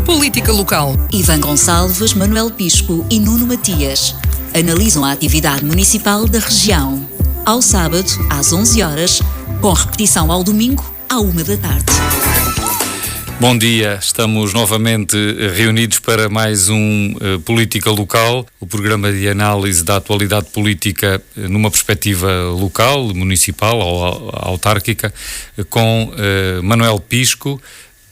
Política local. Ivan Gonçalves, Manuel Pisco e Nuno Matias analisam a atividade municipal da região. Ao sábado, às 11 horas, com repetição ao domingo, à 1 da tarde. Bom dia, estamos novamente reunidos para mais um Política Local, o programa de análise da atualidade política numa perspectiva local, municipal ou autárquica, com Manuel Pisco,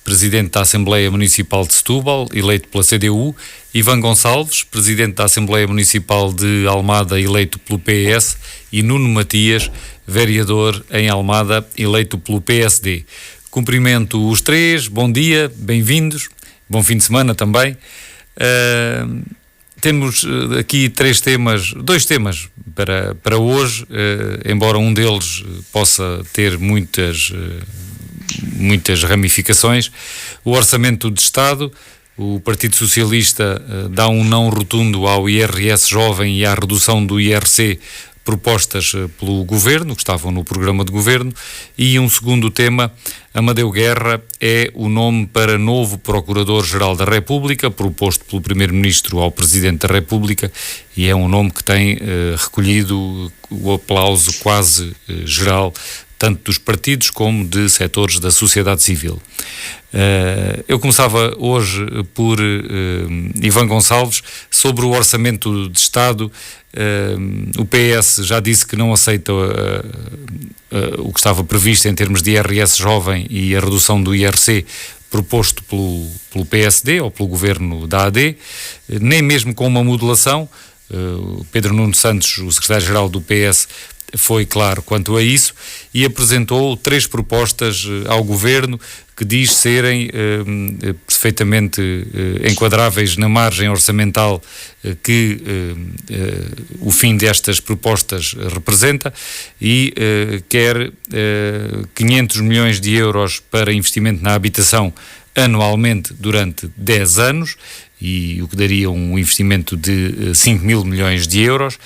Presidente da Assembleia Municipal de Setúbal, eleito pela CDU, Ivan Gonçalves, Presidente da Assembleia Municipal de Almada, eleito pelo PS, e Nuno Matias, Vereador em Almada, eleito pelo PSD. Cumprimento os três, bom dia, bem-vindos, bom fim de semana também. Temos aqui dois temas para hoje, embora um deles possa ter muitas ramificações. O Orçamento de Estado. O Partido Socialista dá um não rotundo ao IRS jovem e à redução do IRC propostas pelo Governo, que estavam no programa de Governo. E um segundo tema, Amadeu Guerra é o nome para novo Procurador-Geral da República, proposto pelo Primeiro-Ministro ao Presidente da República, e é um nome que tem recolhido o aplauso quase geral, tanto dos partidos como de setores da sociedade civil. Eu começava hoje por Ivan Gonçalves, sobre o Orçamento de Estado. O PS já disse que não aceita o que estava previsto em termos de IRS jovem e a redução do IRC proposto pelo PSD ou pelo governo da AD, nem mesmo com uma modulação. Pedro Nuno Santos, o secretário-geral do PS, foi claro quanto a isso e apresentou 3 propostas ao Governo que diz serem perfeitamente enquadráveis na margem orçamental que o fim destas propostas representa, e quer 500 milhões de euros para investimento na habitação anualmente durante 10 anos, e o que daria um investimento de 5 mil milhões de euros,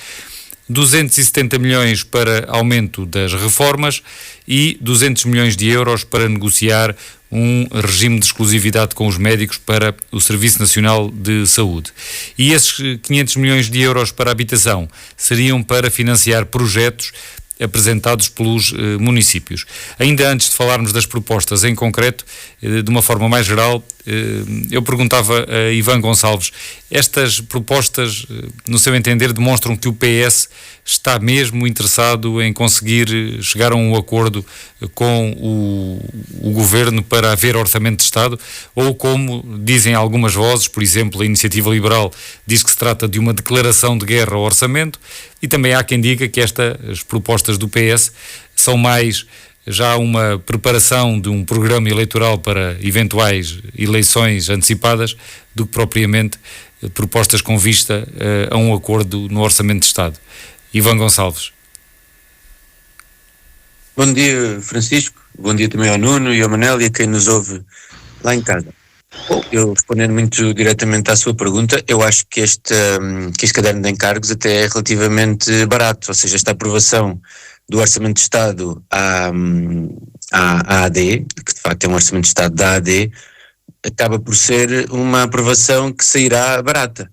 270 milhões para aumento das reformas e 200 milhões de euros para negociar um regime de exclusividade com os médicos para o Serviço Nacional de Saúde. E esses 500 milhões de euros para a habitação seriam para financiar projetos apresentados pelos municípios. Ainda antes de falarmos das propostas em concreto, de uma forma mais geral, eu perguntava a Ivan Gonçalves, estas propostas, no seu entender, demonstram que o PS está mesmo interessado em conseguir chegar a um acordo com o Governo para haver Orçamento de Estado, ou, como dizem algumas vozes, por exemplo, a Iniciativa Liberal diz que se trata de uma declaração de guerra ao Orçamento, e também há quem diga que as propostas do PS são mais já uma preparação de um programa eleitoral para eventuais eleições antecipadas do que propriamente propostas com vista a um acordo no Orçamento de Estado. Ivan Gonçalves. Bom dia, Francisco. Bom dia também ao Nuno e ao Manel e a quem nos ouve lá em casa. Bom, eu, respondendo muito diretamente à sua pergunta, eu acho que este caderno de encargos até é relativamente barato, ou seja, esta aprovação do Orçamento de Estado à AD, que de facto é um Orçamento de Estado da AD, acaba por ser uma aprovação que sairá barata,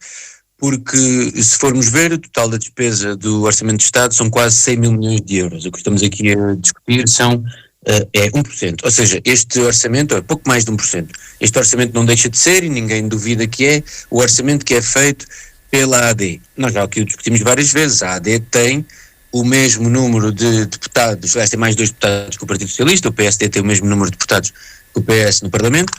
porque se formos ver, o total da despesa do Orçamento de Estado são quase 100 mil milhões de euros. O que estamos aqui a discutir é 1%, ou seja, este orçamento é pouco mais de 1%. Este orçamento não deixa de ser, e ninguém duvida que é, o orçamento que é feito pela AD. Nós já aqui o discutimos várias vezes, a AD tem o mesmo número de deputados, aliás, tem mais 2 deputados que o Partido Socialista, o PSD tem o mesmo número de deputados que o PS no Parlamento,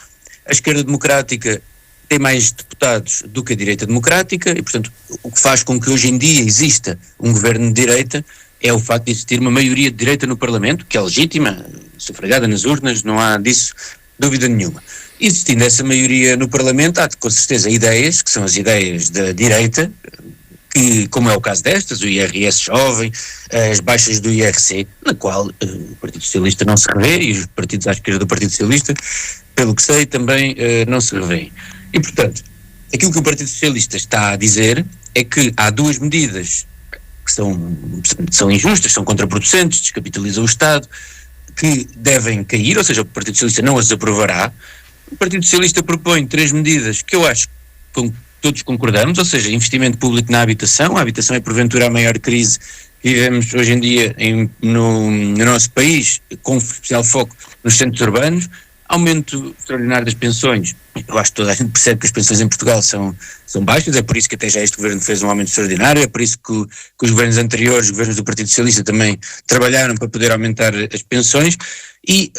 a esquerda democrática tem mais deputados do que a direita democrática, e portanto o que faz com que hoje em dia exista um governo de direita é o facto de existir uma maioria de direita no Parlamento, que é legítima, sufragada nas urnas, não há disso dúvida nenhuma. Existindo essa maioria no Parlamento, há com certeza ideias, que são as ideias da direita, que, como é o caso destas, o IRS jovem, as baixas do IRC, na qual o Partido Socialista não se revê, e os partidos à esquerda do Partido Socialista, pelo que sei, também não se revêem. E, portanto, aquilo que o Partido Socialista está a dizer é que há 2 medidas que são injustas, são contraproducentes, descapitalizam o Estado, que devem cair, ou seja, o Partido Socialista não as aprovará, O Partido Socialista propõe 3 medidas que eu acho que todos concordamos, ou seja, investimento público na habitação. A habitação é porventura a maior crise que vivemos hoje em dia no nosso país, com especial foco nos centros urbanos. Aumento extraordinário das pensões. Eu acho que toda a gente percebe que as pensões em Portugal são baixas, é por isso que até já este governo fez um aumento extraordinário, é por isso que os governos anteriores, os governos do Partido Socialista, também trabalharam para poder aumentar as pensões, e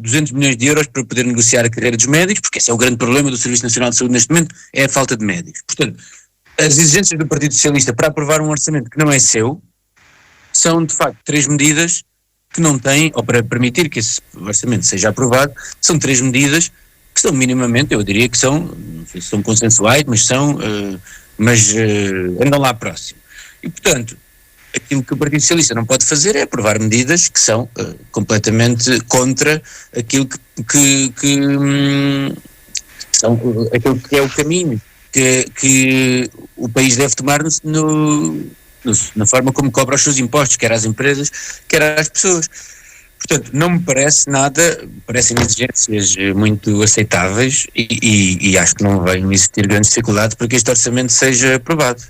200 milhões de euros para poder negociar a carreira dos médicos, porque esse é o grande problema do Serviço Nacional de Saúde neste momento, é a falta de médicos. Portanto, as exigências do Partido Socialista para aprovar um orçamento que não é seu, são de facto 3 medidas que não têm, ou para permitir que esse orçamento seja aprovado, são 3 medidas que são minimamente, eu diria que são, não sei se são consensuais, mas andam lá próximo. E, portanto, aquilo que o Partido Socialista não pode fazer é aprovar medidas que são completamente contra aquilo que são aquilo que é o caminho que o país deve tomar na forma como cobra os seus impostos, quer às empresas, quer às pessoas. Portanto, não me parece nada, parecem exigências muito aceitáveis e acho que não vai existir grande dificuldade para que este orçamento seja aprovado.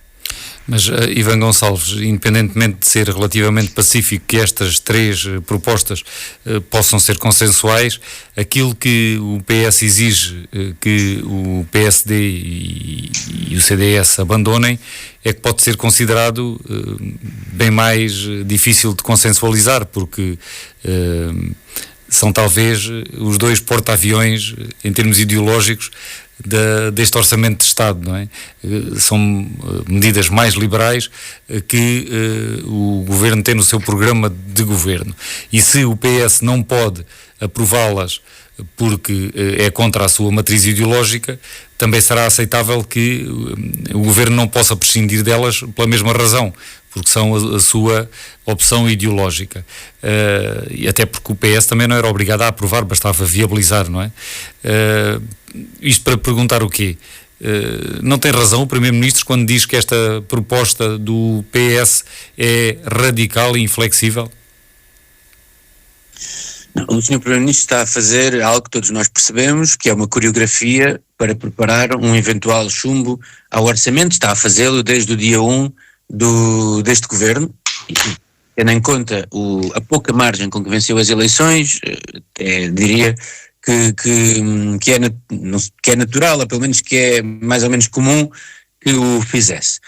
Mas, Ivan Gonçalves, independentemente de ser relativamente pacífico que estas 3 propostas possam ser consensuais, aquilo que o PS exige que o PSD e o CDS abandonem é que pode ser considerado bem mais difícil de consensualizar, porque são talvez os 2 porta-aviões em termos ideológicos deste orçamento de Estado, não é? São medidas mais liberais que o Governo tem no seu programa de Governo. E se o PS não pode aprová-las porque é contra a sua matriz ideológica, também será aceitável que o Governo não possa prescindir delas pela mesma razão, porque são a sua opção ideológica. E até porque o PS também não era obrigado a aprovar, bastava viabilizar, não é? Isto para perguntar o quê? Não tem razão o Primeiro-Ministro quando diz que esta proposta do PS é radical e inflexível? Não, o Sr. Primeiro-Ministro está a fazer algo que todos nós percebemos, que é uma coreografia para preparar um eventual chumbo ao orçamento. Está a fazê-lo desde o dia 1 deste governo, e tendo em conta a pouca margem com que venceu as eleições, diria que é natural, ou pelo menos que é mais ou menos comum que o fizesse.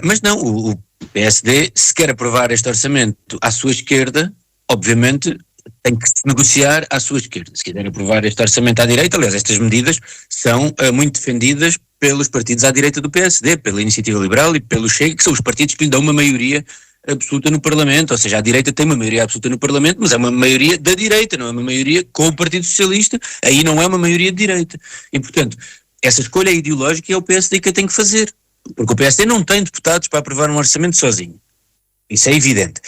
Mas não, o PSD, se quer aprovar este orçamento à sua esquerda, obviamente tem que se negociar à sua esquerda. Se quiser aprovar este orçamento à direita, aliás, estas medidas são muito defendidas pelos partidos à direita do PSD, pela Iniciativa Liberal e pelo Chega, que são os partidos que lhe dão uma maioria absoluta no Parlamento. Ou seja, a direita tem uma maioria absoluta no Parlamento, mas é uma maioria da direita, não é uma maioria com o Partido Socialista, aí não é uma maioria de direita. E, portanto, essa escolha ideológica é o PSD que a tem que fazer, porque o PSD não tem deputados para aprovar um orçamento sozinho. Isso é evidente.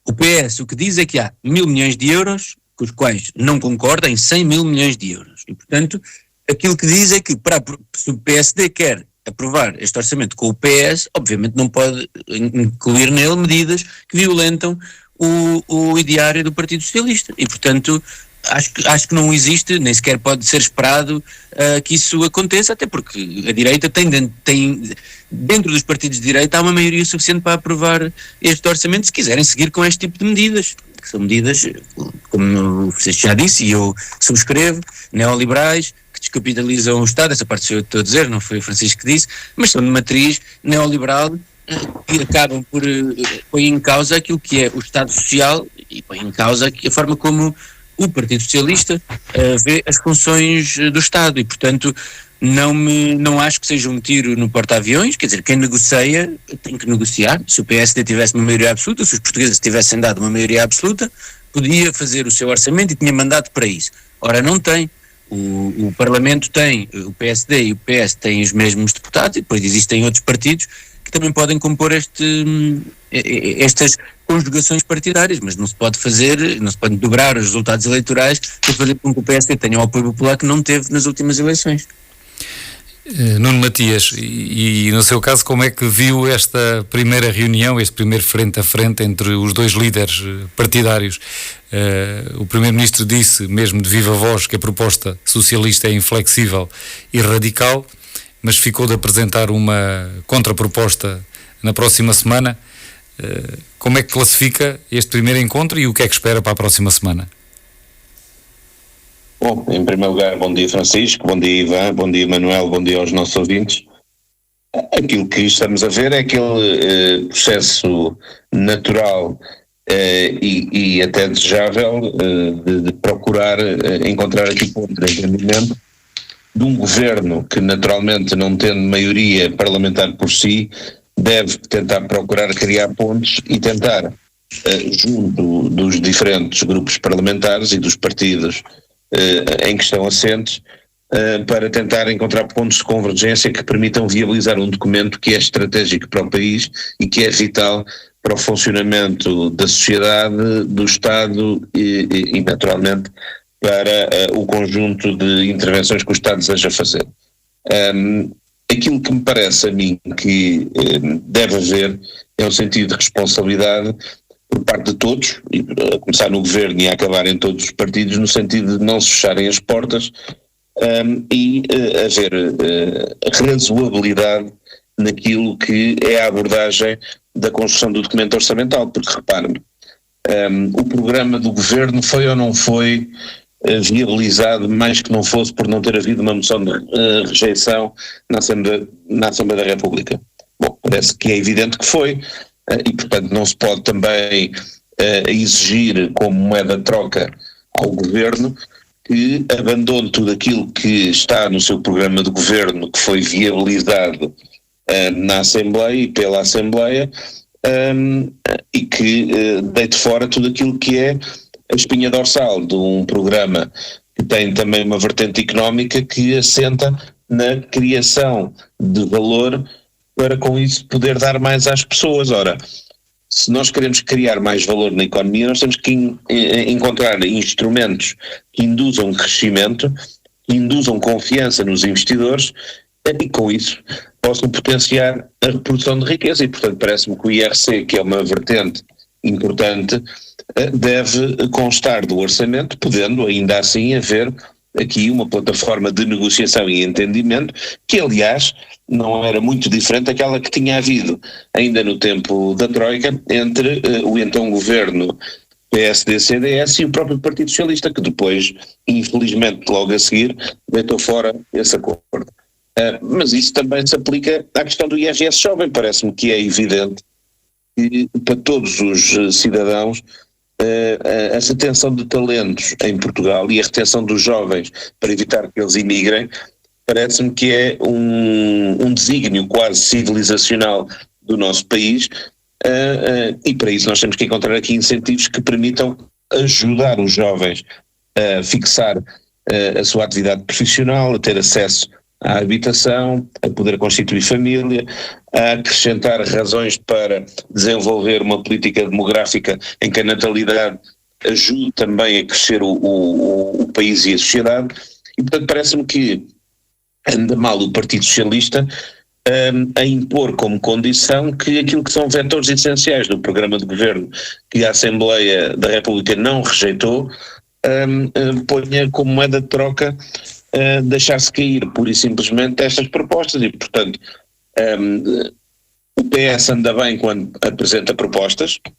O PS o que diz é que há 1.000 milhões de euros, com os quais não concorda, em 100 mil milhões de euros. E, portanto, aquilo que diz é que se o PSD quer aprovar este orçamento com o PS, obviamente não pode incluir nele medidas que violentam o ideário do Partido Socialista. E, portanto, acho que não existe, nem sequer pode ser esperado que isso aconteça, até porque a direita tem dentro dos partidos de direita há uma maioria suficiente para aprovar este orçamento, se quiserem seguir com este tipo de medidas, que são medidas, como o Francisco já disse, e eu subscrevo, neoliberais, que descapitalizam o Estado. Essa parte sou eu que estou a dizer, não foi o Francisco que disse, mas são de matriz neoliberal, que acabam por pôr em causa aquilo que é o Estado Social e põe em causa a forma como o Partido Socialista vê as funções do Estado. E, portanto, não acho que seja um tiro no porta-aviões. Quer dizer, quem negocia tem que negociar. Se o PSD tivesse uma maioria absoluta, se os portugueses tivessem dado uma maioria absoluta, podia fazer o seu orçamento e tinha mandato para isso. Ora, não tem. O Parlamento tem, o PSD e o PS têm os mesmos deputados, e depois existem outros partidos que também podem compor estas conjugações partidárias, mas não se pode dobrar os resultados eleitorais para fazer com que o PSD tenha o apoio popular que não teve nas últimas eleições. Nuno Matias, e no seu caso, como é que viu esta primeira reunião, este primeiro frente a frente entre os dois líderes partidários? O Primeiro-Ministro disse, mesmo de viva voz, que a proposta socialista é inflexível e radical, mas ficou de apresentar uma contraproposta na próxima semana. Como é que classifica este primeiro encontro e o que é que espera para a próxima semana? Bom, em primeiro lugar, bom dia Francisco, bom dia Ivan, bom dia Manuel, bom dia aos nossos ouvintes. Aquilo que estamos a ver é aquele processo natural e até desejável de procurar encontrar aqui ponto de entendimento de um governo que, naturalmente, não tendo maioria parlamentar por si, deve tentar procurar criar pontos e tentar, junto dos diferentes grupos parlamentares e dos partidos em que estão assentes, para tentar encontrar pontos de convergência que permitam viabilizar um documento que é estratégico para o país e que é vital para o funcionamento da sociedade, do Estado e naturalmente, para o conjunto de intervenções que o Estado deseja fazer. Aquilo que me parece a mim que deve haver é um sentido de responsabilidade por parte de todos, a começar no governo e a acabar em todos os partidos, no sentido de não se fecharem as portas e haver razoabilidade naquilo que é a abordagem da construção do documento orçamental, porque reparem, o programa do governo foi ou não foi viabilizado, mais que não fosse por não ter havido uma moção de rejeição na Assembleia da República. Bom, parece que é evidente que foi, e portanto não se pode também exigir como moeda de troca ao governo que abandone tudo aquilo que está no seu programa de governo, que foi viabilizado na Assembleia e pela Assembleia, e que deite fora tudo aquilo que é a espinha dorsal de um programa que tem também uma vertente económica que assenta na criação de valor para com isso poder dar mais às pessoas. Ora, se nós queremos criar mais valor na economia, nós temos que encontrar instrumentos que induzam crescimento, que induzam confiança nos investidores e com isso possam potenciar a reprodução de riqueza. E portanto parece-me que o IRC, que é uma vertente importante, deve constar do orçamento, podendo ainda assim haver aqui uma plataforma de negociação e entendimento que, aliás, não era muito diferente daquela que tinha havido ainda no tempo da Troika entre o então governo PSD-CDS e o próprio Partido Socialista, que depois, infelizmente, logo a seguir, deitou fora esse acordo. Mas isso também se aplica à questão do IRS jovem. Parece-me que é evidente que para todos os cidadãos essa retenção de talentos em Portugal e a retenção dos jovens para evitar que eles imigrem, parece-me que é um desígnio quase civilizacional do nosso país, e para isso nós temos que encontrar aqui incentivos que permitam ajudar os jovens a fixar a sua atividade profissional, a ter acesso à habitação, a poder constituir família, a acrescentar razões para desenvolver uma política demográfica em que a natalidade ajude também a crescer o país e a sociedade. E portanto parece-me que anda mal o Partido Socialista a impor como condição que aquilo que são vetores essenciais do programa de governo que a Assembleia da República não rejeitou, ponha como moeda de troca deixar-se cair pura e simplesmente estas propostas. E portanto o PS anda bem quando apresenta propostas que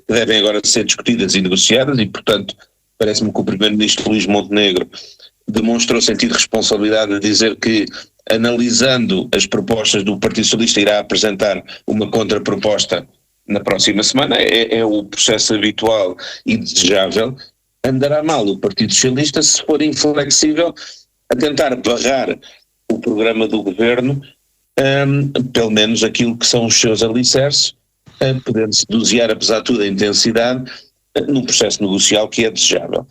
devem agora ser discutidas e negociadas, e portanto parece-me que o Primeiro-Ministro Luís Montenegro demonstrou sentido de responsabilidade de dizer que, analisando as propostas do Partido Socialista, irá apresentar uma contraproposta na próxima semana. É o processo habitual e desejável. Andará mal o Partido Socialista se for inflexível a tentar barrar o programa do governo, pelo menos aquilo que são os seus alicerces, podendo-se dosear, apesar de tudo, a intensidade num processo negocial que é desejável.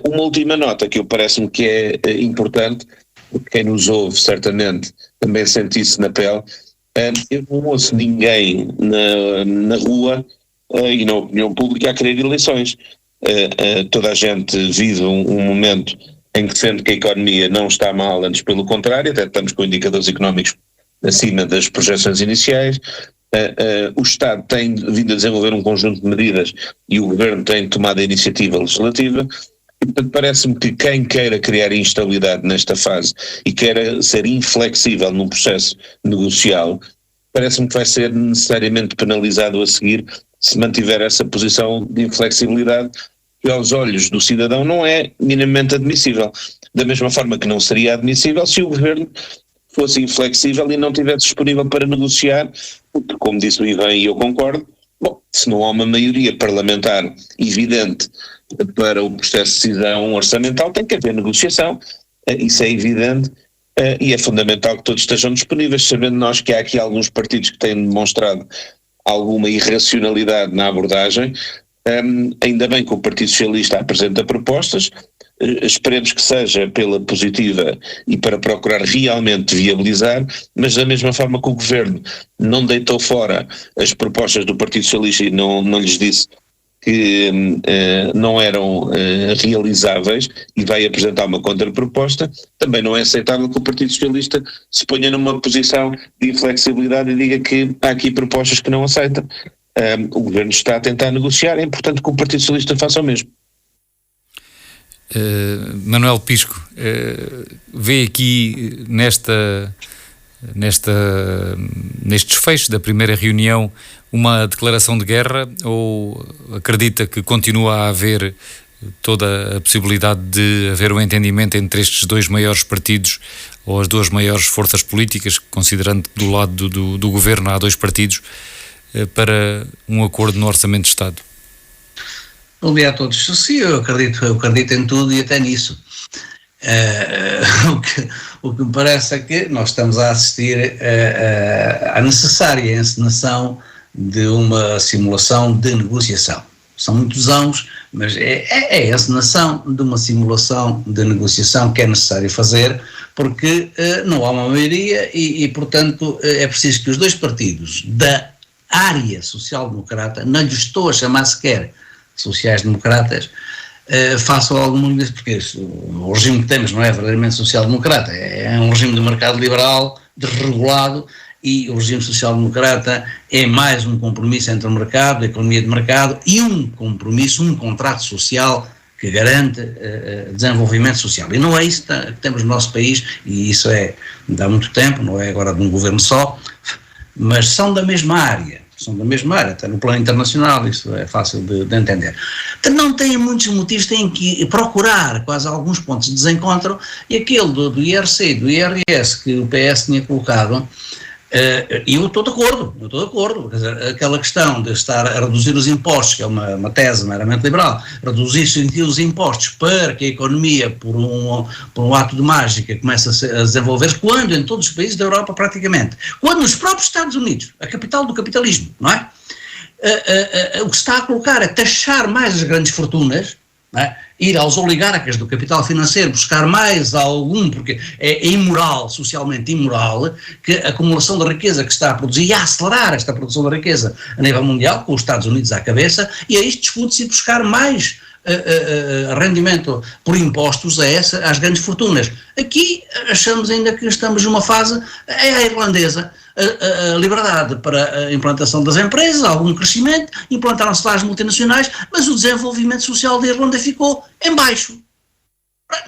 Uma última nota que eu parece-me que é importante, porque quem nos ouve certamente também sente isso na pele. Eu não ouço ninguém na rua e na opinião pública a querer eleições. Toda a gente vive um momento em que defende que a economia não está mal, antes pelo contrário, até estamos com indicadores económicos acima das projeções iniciais. O Estado tem vindo a desenvolver um conjunto de medidas e o Governo tem tomado a iniciativa legislativa. E, portanto, parece-me que quem queira criar instabilidade nesta fase e queira ser inflexível num processo negocial, parece-me que vai ser necessariamente penalizado a seguir se mantiver essa posição de inflexibilidade, que aos olhos do cidadão não é minimamente admissível. Da mesma forma que não seria admissível se o Governo fosse inflexível e não estivesse disponível para negociar, porque, como disse o Ivan e eu concordo, se não há uma maioria parlamentar evidente para o processo de decisão orçamental, tem que haver negociação, isso é evidente, e é fundamental que todos estejam disponíveis, sabendo nós que há aqui alguns partidos que têm demonstrado alguma irracionalidade na abordagem. Ainda bem que o Partido Socialista apresenta propostas, esperemos que seja pela positiva e para procurar realmente viabilizar, mas da mesma forma que o Governo não deitou fora as propostas do Partido Socialista e não lhes disse que não eram realizáveis e vai apresentar uma contraproposta, também não é aceitável que o Partido Socialista se ponha numa posição de inflexibilidade e diga que há aqui propostas que não aceita. O Governo está a tentar negociar, é importante que o Partido Socialista faça o mesmo. Manuel Pisco, vê aqui neste desfecho da primeira reunião uma declaração de guerra, ou acredita que continua a haver toda a possibilidade de haver um entendimento entre estes dois maiores partidos ou as duas maiores forças políticas, considerando que do lado do Governo há dois partidos, para um acordo no Orçamento de Estado? Bom dia a todos. Sim, eu acredito em tudo e até nisso. O que me parece é que nós estamos a assistir à necessária encenação de uma simulação de negociação. São muitos anos, mas é a encenação de uma simulação de negociação que é necessário fazer, porque não há uma maioria e, portanto, é preciso que os dois partidos da área social-democrata, não lhes estou a chamar sequer sociais-democratas, façam alguma coisa, porque o regime que temos não é verdadeiramente social-democrata, é um regime de mercado liberal, desregulado, e o regime social-democrata é mais um compromisso entre o mercado, a economia de mercado, e um compromisso, um contrato social que garante desenvolvimento social. E não é isso que temos no nosso país, e isso é de há muito tempo, não é agora de um governo só, mas são da mesma área, até no plano internacional, isso é fácil de entender. Então não têm muitos motivos, têm que procurar quase alguns pontos de desencontro, e aquele do IRC, do IRS que o PS tinha colocado, e eu estou de acordo, quer dizer, aquela questão de estar a reduzir os impostos, que é uma tese meramente liberal, reduzir os impostos para que a economia, por um ato de mágica, comece a desenvolver-se, quando em todos os países da Europa praticamente, quando nos próprios Estados Unidos, a capital do capitalismo, não é? O que se está a colocar é taxar mais as grandes fortunas, não é? Ir aos oligarcas do capital financeiro, buscar mais algum, porque é imoral, socialmente imoral, que a acumulação de riqueza que se está a produzir e a acelerar esta produção de riqueza a nível mundial, com os Estados Unidos à cabeça, e a isto discute-se buscar mais rendimento por impostos às grandes fortunas. Aqui achamos ainda que estamos numa fase, é a irlandesa, a liberdade para a implantação das empresas, algum crescimento, implantaram-se lá as multinacionais, mas o desenvolvimento social da Irlanda ficou em baixo.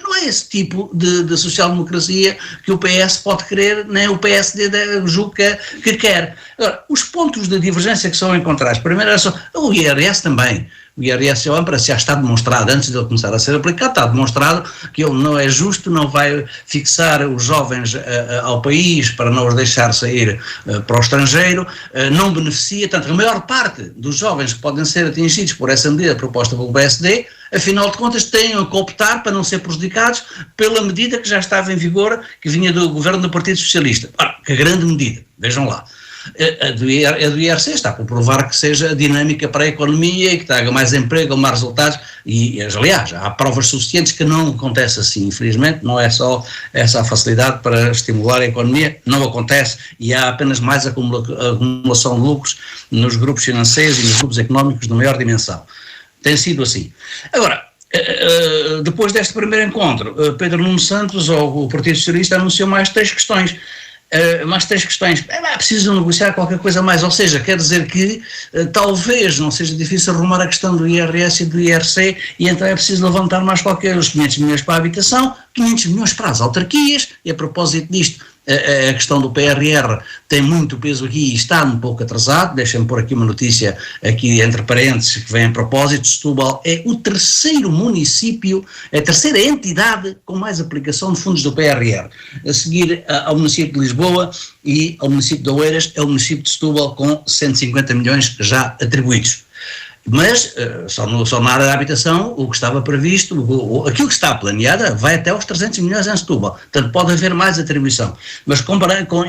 Não é esse tipo de social-democracia que o PS pode querer, nem o PSD julga que quer. Agora, os pontos de divergência que são encontrados, primeiro o IRS também. O IRS já está demonstrado, antes de ele começar a ser aplicado, está demonstrado que ele não é justo, não vai fixar os jovens ao país para não os deixar sair para o estrangeiro, não beneficia, tanto a maior parte dos jovens que podem ser atingidos por essa medida proposta pelo PSD, afinal de contas têm que optar para não ser prejudicados pela medida que já estava em vigor, que vinha do governo do Partido Socialista. Que grande medida, vejam lá. A do IRC está por provar que seja dinâmica para a economia e que traga mais emprego, mais resultados, e aliás, há provas suficientes que não acontece assim, infelizmente, não é só essa a facilidade para estimular a economia, não acontece, e há apenas mais acumulação de lucros nos grupos financeiros e nos grupos económicos de maior dimensão. Tem sido assim. Agora, depois deste primeiro encontro, Pedro Nuno Santos, ou o Partido Socialista, anunciou mais 3 questões. É preciso negociar qualquer coisa mais, ou seja, quer dizer que talvez não seja difícil arrumar a questão do IRS e do IRC, e então é preciso levantar mais os 500 milhões para a habitação, 500 milhões para as autarquias, e a propósito disto, a questão do PRR tem muito peso aqui e está um pouco atrasado. Deixem-me pôr aqui uma notícia, aqui entre parênteses, que vem a propósito. Setúbal é o terceiro município, a terceira entidade com mais aplicação de fundos do PRR. A seguir ao município de Lisboa e ao município de Oeiras, é o município de Setúbal com 150 milhões já atribuídos. Mas, só na área da habitação, o que estava previsto, aquilo que está planeado, vai até aos 300 milhões em Setúbal. Portanto, pode haver mais atribuição. Mas,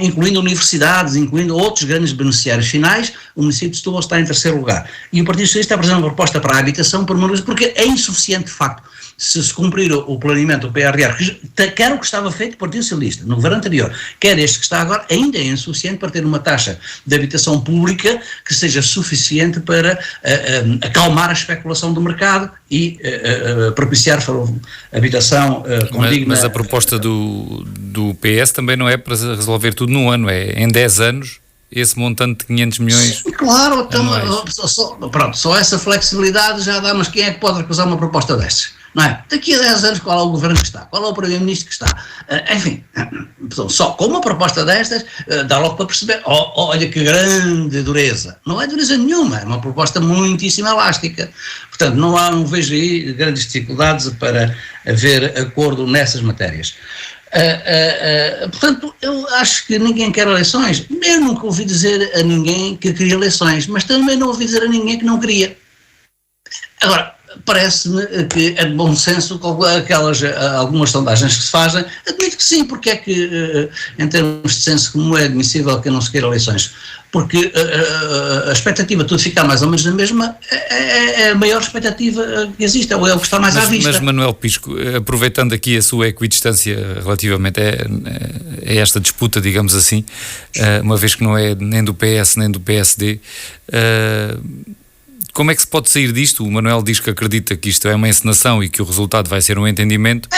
incluindo universidades, incluindo outros grandes beneficiários finais, o município de Setúbal está em terceiro lugar. E o Partido Socialista está apresentando uma proposta para a habitação, porque é insuficiente, de facto. Se cumprir o planeamento do PRR, quer o que estava feito pelo Partido Socialista no governo anterior, quer este que está agora, ainda é insuficiente para ter uma taxa de habitação pública que seja suficiente para acalmar a especulação do mercado e propiciar habitação condigna. Mas a proposta do PS também não é para resolver tudo num ano, é em 10 anos. Esse montante de 500 milhões. Sim, claro, então, só essa flexibilidade já dá, mas quem é que pode recusar uma proposta destas? Não é? Daqui a 10 anos, qual é o governo que está? Qual é o primeiro-ministro que está? Enfim, só com uma proposta destas, dá logo para perceber, olha que grande dureza. Não é dureza nenhuma, é uma proposta muitíssimo elástica. Portanto, não vejo aí grandes dificuldades para haver acordo nessas matérias. Portanto, eu acho que ninguém quer eleições. Eu nunca ouvi dizer a ninguém que queria eleições, mas também não ouvi dizer a ninguém que não queria. Agora, parece-me que é de bom senso algumas sondagens que se fazem. Admito que sim, porque é que, em termos de senso comum, é admissível que não se queira eleições. Porque a expectativa de tudo ficar mais ou menos na mesma é a maior expectativa que existe, é o que está mais à vista. Mas, Manuel Pisco, aproveitando aqui a sua equidistância relativamente a esta disputa, digamos assim, uma vez que não é nem do PS nem do PSD, como é que se pode sair disto? O Manuel diz que acredita que isto é uma encenação e que o resultado vai ser um entendimento.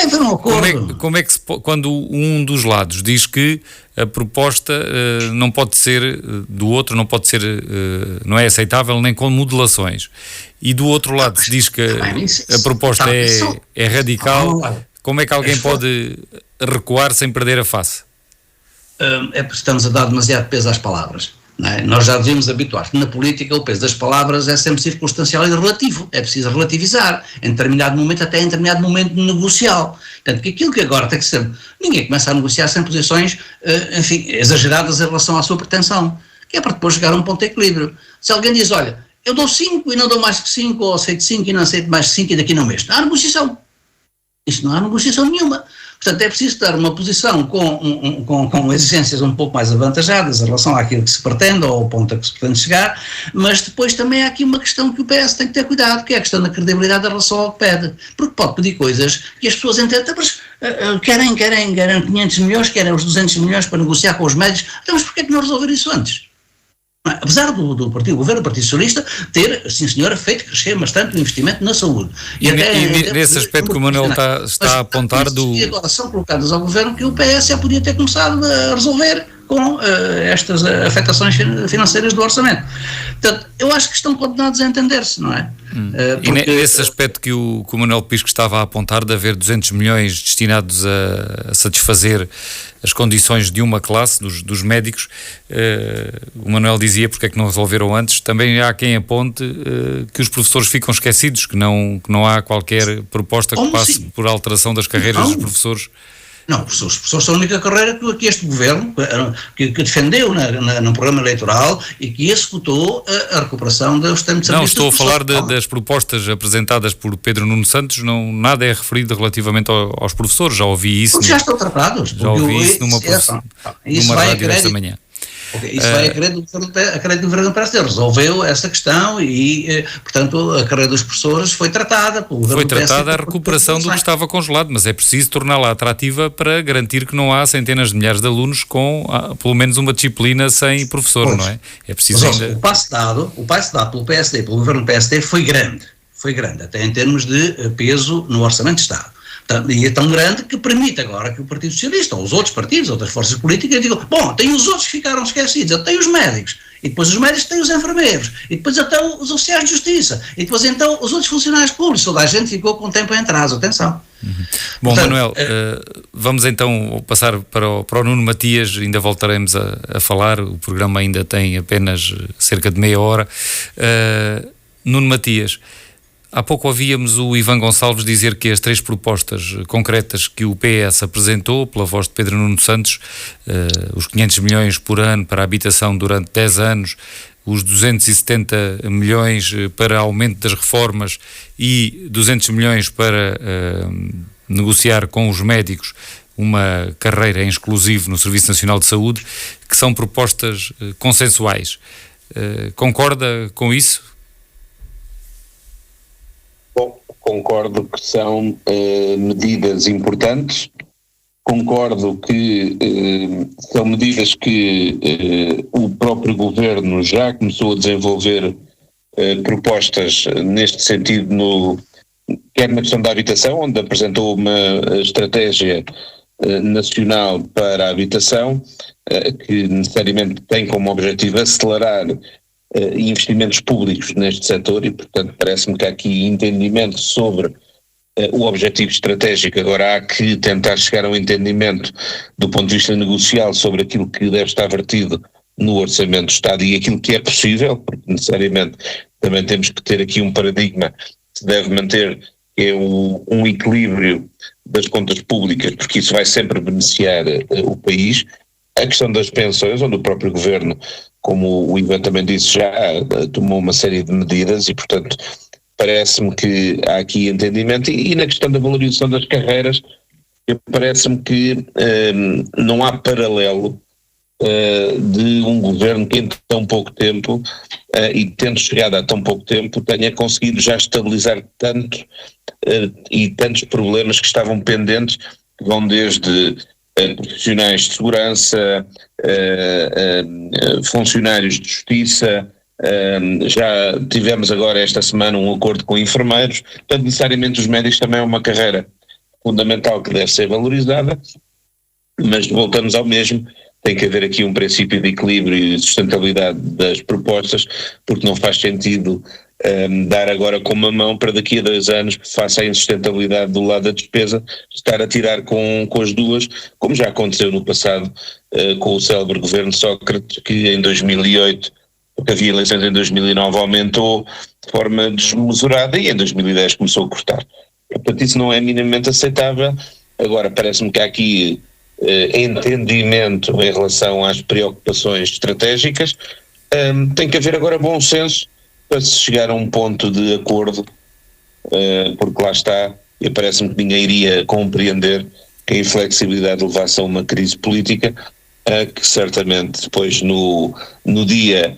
Como é que quando um dos lados diz que a proposta não pode ser do outro, não é aceitável nem com modulações, e do outro lado se diz que a proposta é radical, como é que alguém pode recuar sem perder a face? É porque estamos a dar demasiado peso às palavras. Não é? Nós já devíamos habituar. Na política, o peso das palavras é sempre circunstancial e relativo. É preciso relativizar em determinado momento, até em determinado momento negocial. Portanto, que aquilo que agora tem que ser. Ninguém começa a negociar sem posições, exageradas em relação à sua pretensão, que é para depois chegar a um ponto de equilíbrio. Se alguém diz, olha, eu dou 5 e não dou mais que 5, ou aceito 5 e não aceito mais que 5 e daqui não mexo. Não há negociação. Isto não há negociação nenhuma. Portanto, é preciso dar uma posição com exigências um pouco mais avantajadas em relação àquilo que se pretende ou ao ponto a que se pretende chegar, mas depois também há aqui uma questão que o PS tem que ter cuidado, que é a questão da credibilidade em relação ao que pede, porque pode pedir coisas que as pessoas entendem, mas querem 500 milhões, querem os 200 milhões para negociar com os médicos, então mas porquê é que não resolver isso antes? Apesar do governo do Partido Socialista ter, sim senhora, feito crescer bastante o investimento na saúde. E nesse aspecto que o Manuel está a apontar E agora são colocadas ao governo que o PS já podia ter começado a resolver com estas afetações financeiras do orçamento. Portanto, eu acho que estão condenados a entender-se, não é? E nesse aspecto que o Manuel Pisco estava a apontar, de haver 200 milhões destinados a satisfazer as condições de uma classe, dos médicos, o Manuel dizia porque é que não resolveram antes. Também há quem aponte que os professores ficam esquecidos, que não há qualquer proposta que passe por alteração das carreiras dos professores. Não, os professores são a única carreira que este governo que defendeu no programa eleitoral e que executou a recuperação dos tempos de serviço. Não, estou a falar das propostas apresentadas por Pedro Nuno Santos, nada é referido relativamente aos professores, já ouvi isso. Já estão tratados. Já ouvi isso numa rádio esta manhã. Isso vai a crédito do governo do PSD. Resolveu essa questão e, portanto, a carreira dos professores foi tratada. Foi tratada a recuperação do que estava congelado, mas é preciso torná-la atrativa para garantir que não há centenas de milhares de alunos com pelo menos uma disciplina sem professor, não é? É preciso ainda... O passo dado pelo PSD, pelo governo do PSD, foi grande. foi grande, até em termos de peso no Orçamento de Estado. E é tão grande que permite agora que o Partido Socialista, ou os outros partidos, outras forças políticas, digam, bom, tem os outros que ficaram esquecidos, eu tenho os médicos, e depois os médicos têm os enfermeiros, e depois até os oficiais de justiça, e depois então os outros funcionários públicos, toda a gente ficou com o tempo em atraso, atenção. Bom, Portanto, Manuel, vamos então passar para o Nuno Matias, ainda voltaremos a falar, o programa ainda tem apenas cerca de meia hora. Nuno Matias, há pouco ouvíamos o Ivan Gonçalves dizer que as 3 propostas concretas que o PS apresentou, pela voz de Pedro Nuno Santos, os 500 milhões por ano para a habitação durante 10 anos, os 270 milhões para aumento das reformas e 200 milhões para negociar com os médicos uma carreira em exclusivo no Serviço Nacional de Saúde, que são propostas consensuais. Concorda com isso? Bom, concordo que são medidas importantes, concordo que são medidas que o próprio Governo já começou a desenvolver propostas neste sentido, quer na questão da habitação, onde apresentou uma estratégia nacional para a habitação, que necessariamente tem como objetivo acelerar investimentos públicos neste setor, e portanto parece-me que há aqui entendimento sobre o objetivo estratégico. Agora há que tentar chegar a um entendimento do ponto de vista negocial sobre aquilo que deve estar vertido no Orçamento do Estado e aquilo que é possível, porque necessariamente também temos que ter aqui um paradigma que se deve manter, que é um equilíbrio das contas públicas, porque isso vai sempre beneficiar o país. A questão das pensões, onde o próprio Governo, como o Ivan também disse, já tomou uma série de medidas e, portanto, parece-me que há aqui entendimento. E na questão da valorização das carreiras, parece-me que não há paralelo de um Governo que em tão pouco tempo, e tendo chegado há tão pouco tempo, tenha conseguido já estabilizar tanto e tantos problemas que estavam pendentes, que vão desde profissionais de segurança, funcionários de justiça, já tivemos agora esta semana um acordo com enfermeiros. Portanto, necessariamente os médicos também é uma carreira fundamental que deve ser valorizada, mas voltamos ao mesmo, tem que haver aqui um princípio de equilíbrio e de sustentabilidade das propostas, porque não faz sentido dar agora com uma mão para daqui a 2 anos, face à insustentabilidade do lado da despesa, estar a tirar com as duas, como já aconteceu no passado com o célebre governo de Sócrates, que em 2008, porque havia eleições em 2009, aumentou de forma desmesurada e em 2010 começou a cortar. Portanto, isso não é minimamente aceitável. Agora, parece-me que há aqui entendimento em relação às preocupações estratégicas. Tem que haver agora bom senso para se chegar a um ponto de acordo, porque lá está, e parece-me que ninguém iria compreender que a inflexibilidade levasse a uma crise política, que certamente depois no dia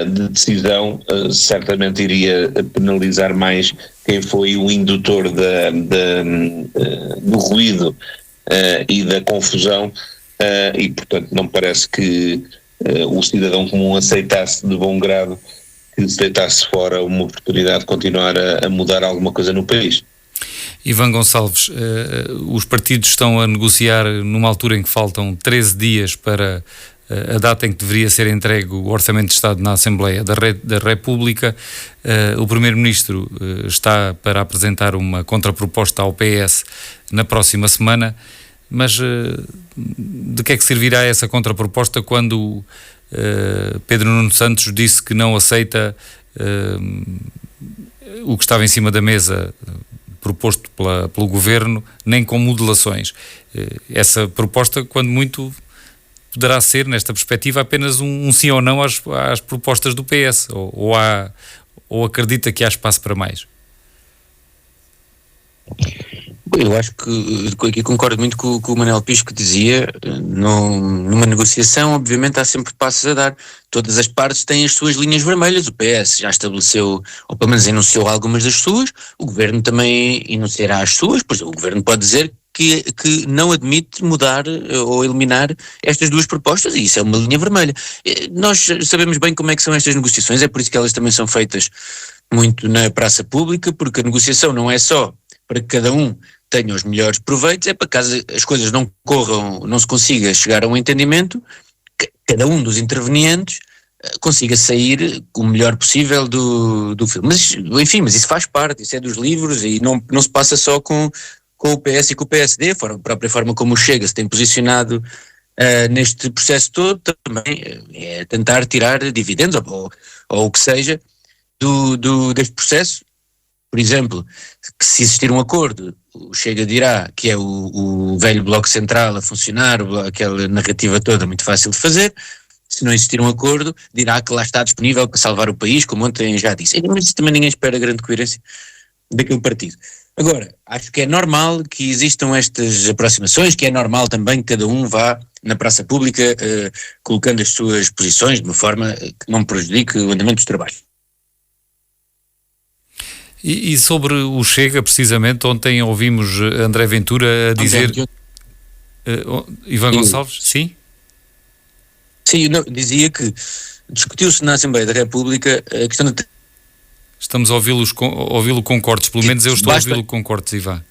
de decisão certamente iria penalizar mais quem foi o indutor do ruído e da confusão, e portanto não parece que o cidadão comum aceitasse de bom grado que se deitasse fora uma oportunidade de continuar a mudar alguma coisa no país. Ivan Gonçalves, os partidos estão a negociar numa altura em que faltam 13 dias para a data em que deveria ser entregue o Orçamento de Estado na Assembleia da República. O Primeiro-Ministro está para apresentar uma contraproposta ao PS na próxima semana, mas de que é que servirá essa contraproposta quando Pedro Nuno Santos disse que não aceita o que estava em cima da mesa proposto pelo Governo, nem com modulações? Essa proposta, quando muito, poderá ser, nesta perspectiva, apenas um sim ou não às propostas do PS, ou acredita que há espaço para mais? Eu acho que aqui concordo muito com o que o Manuel Pisco dizia. Numa negociação, obviamente, há sempre passos a dar. Todas as partes têm as suas linhas vermelhas. O PS já estabeleceu, ou pelo menos enunciou algumas das suas. O Governo também enunciará as suas. Pois o Governo pode dizer que não admite mudar ou eliminar estas duas propostas, e isso é uma linha vermelha. Nós sabemos bem como é que são estas negociações, é por isso que elas também são feitas muito na praça pública, porque a negociação não é só para que cada um tenha os melhores proveitos, é para que caso as coisas não corram, não se consiga chegar a um entendimento, que cada um dos intervenientes consiga sair o melhor possível do filme. Mas, enfim, mas isso faz parte, isso é dos livros e não se passa só com o PS e com o PSD, a própria forma como o Chega se tem posicionado neste processo todo, também é tentar tirar dividendos ou o que seja deste processo. Por exemplo, que se existir um acordo, o Chega dirá que é o velho Bloco Central a funcionar, aquela narrativa toda muito fácil de fazer. Se não existir um acordo, dirá que lá está disponível para salvar o país, como ontem já disse. Mas também ninguém espera grande coerência daquele partido. Agora, acho que é normal que existam estas aproximações, que é normal também que cada um vá na praça pública colocando as suas posições de uma forma que não prejudique o andamento dos trabalhos. E sobre o Chega, precisamente, ontem ouvimos André Ventura a dizer... Ivan Gonçalves, sim? Sim, não, dizia que discutiu-se na Assembleia da República a questão de... Estamos a ouvi-lo com cortes, pelo menos eu estou a ouvi-lo com cortes, Ivan.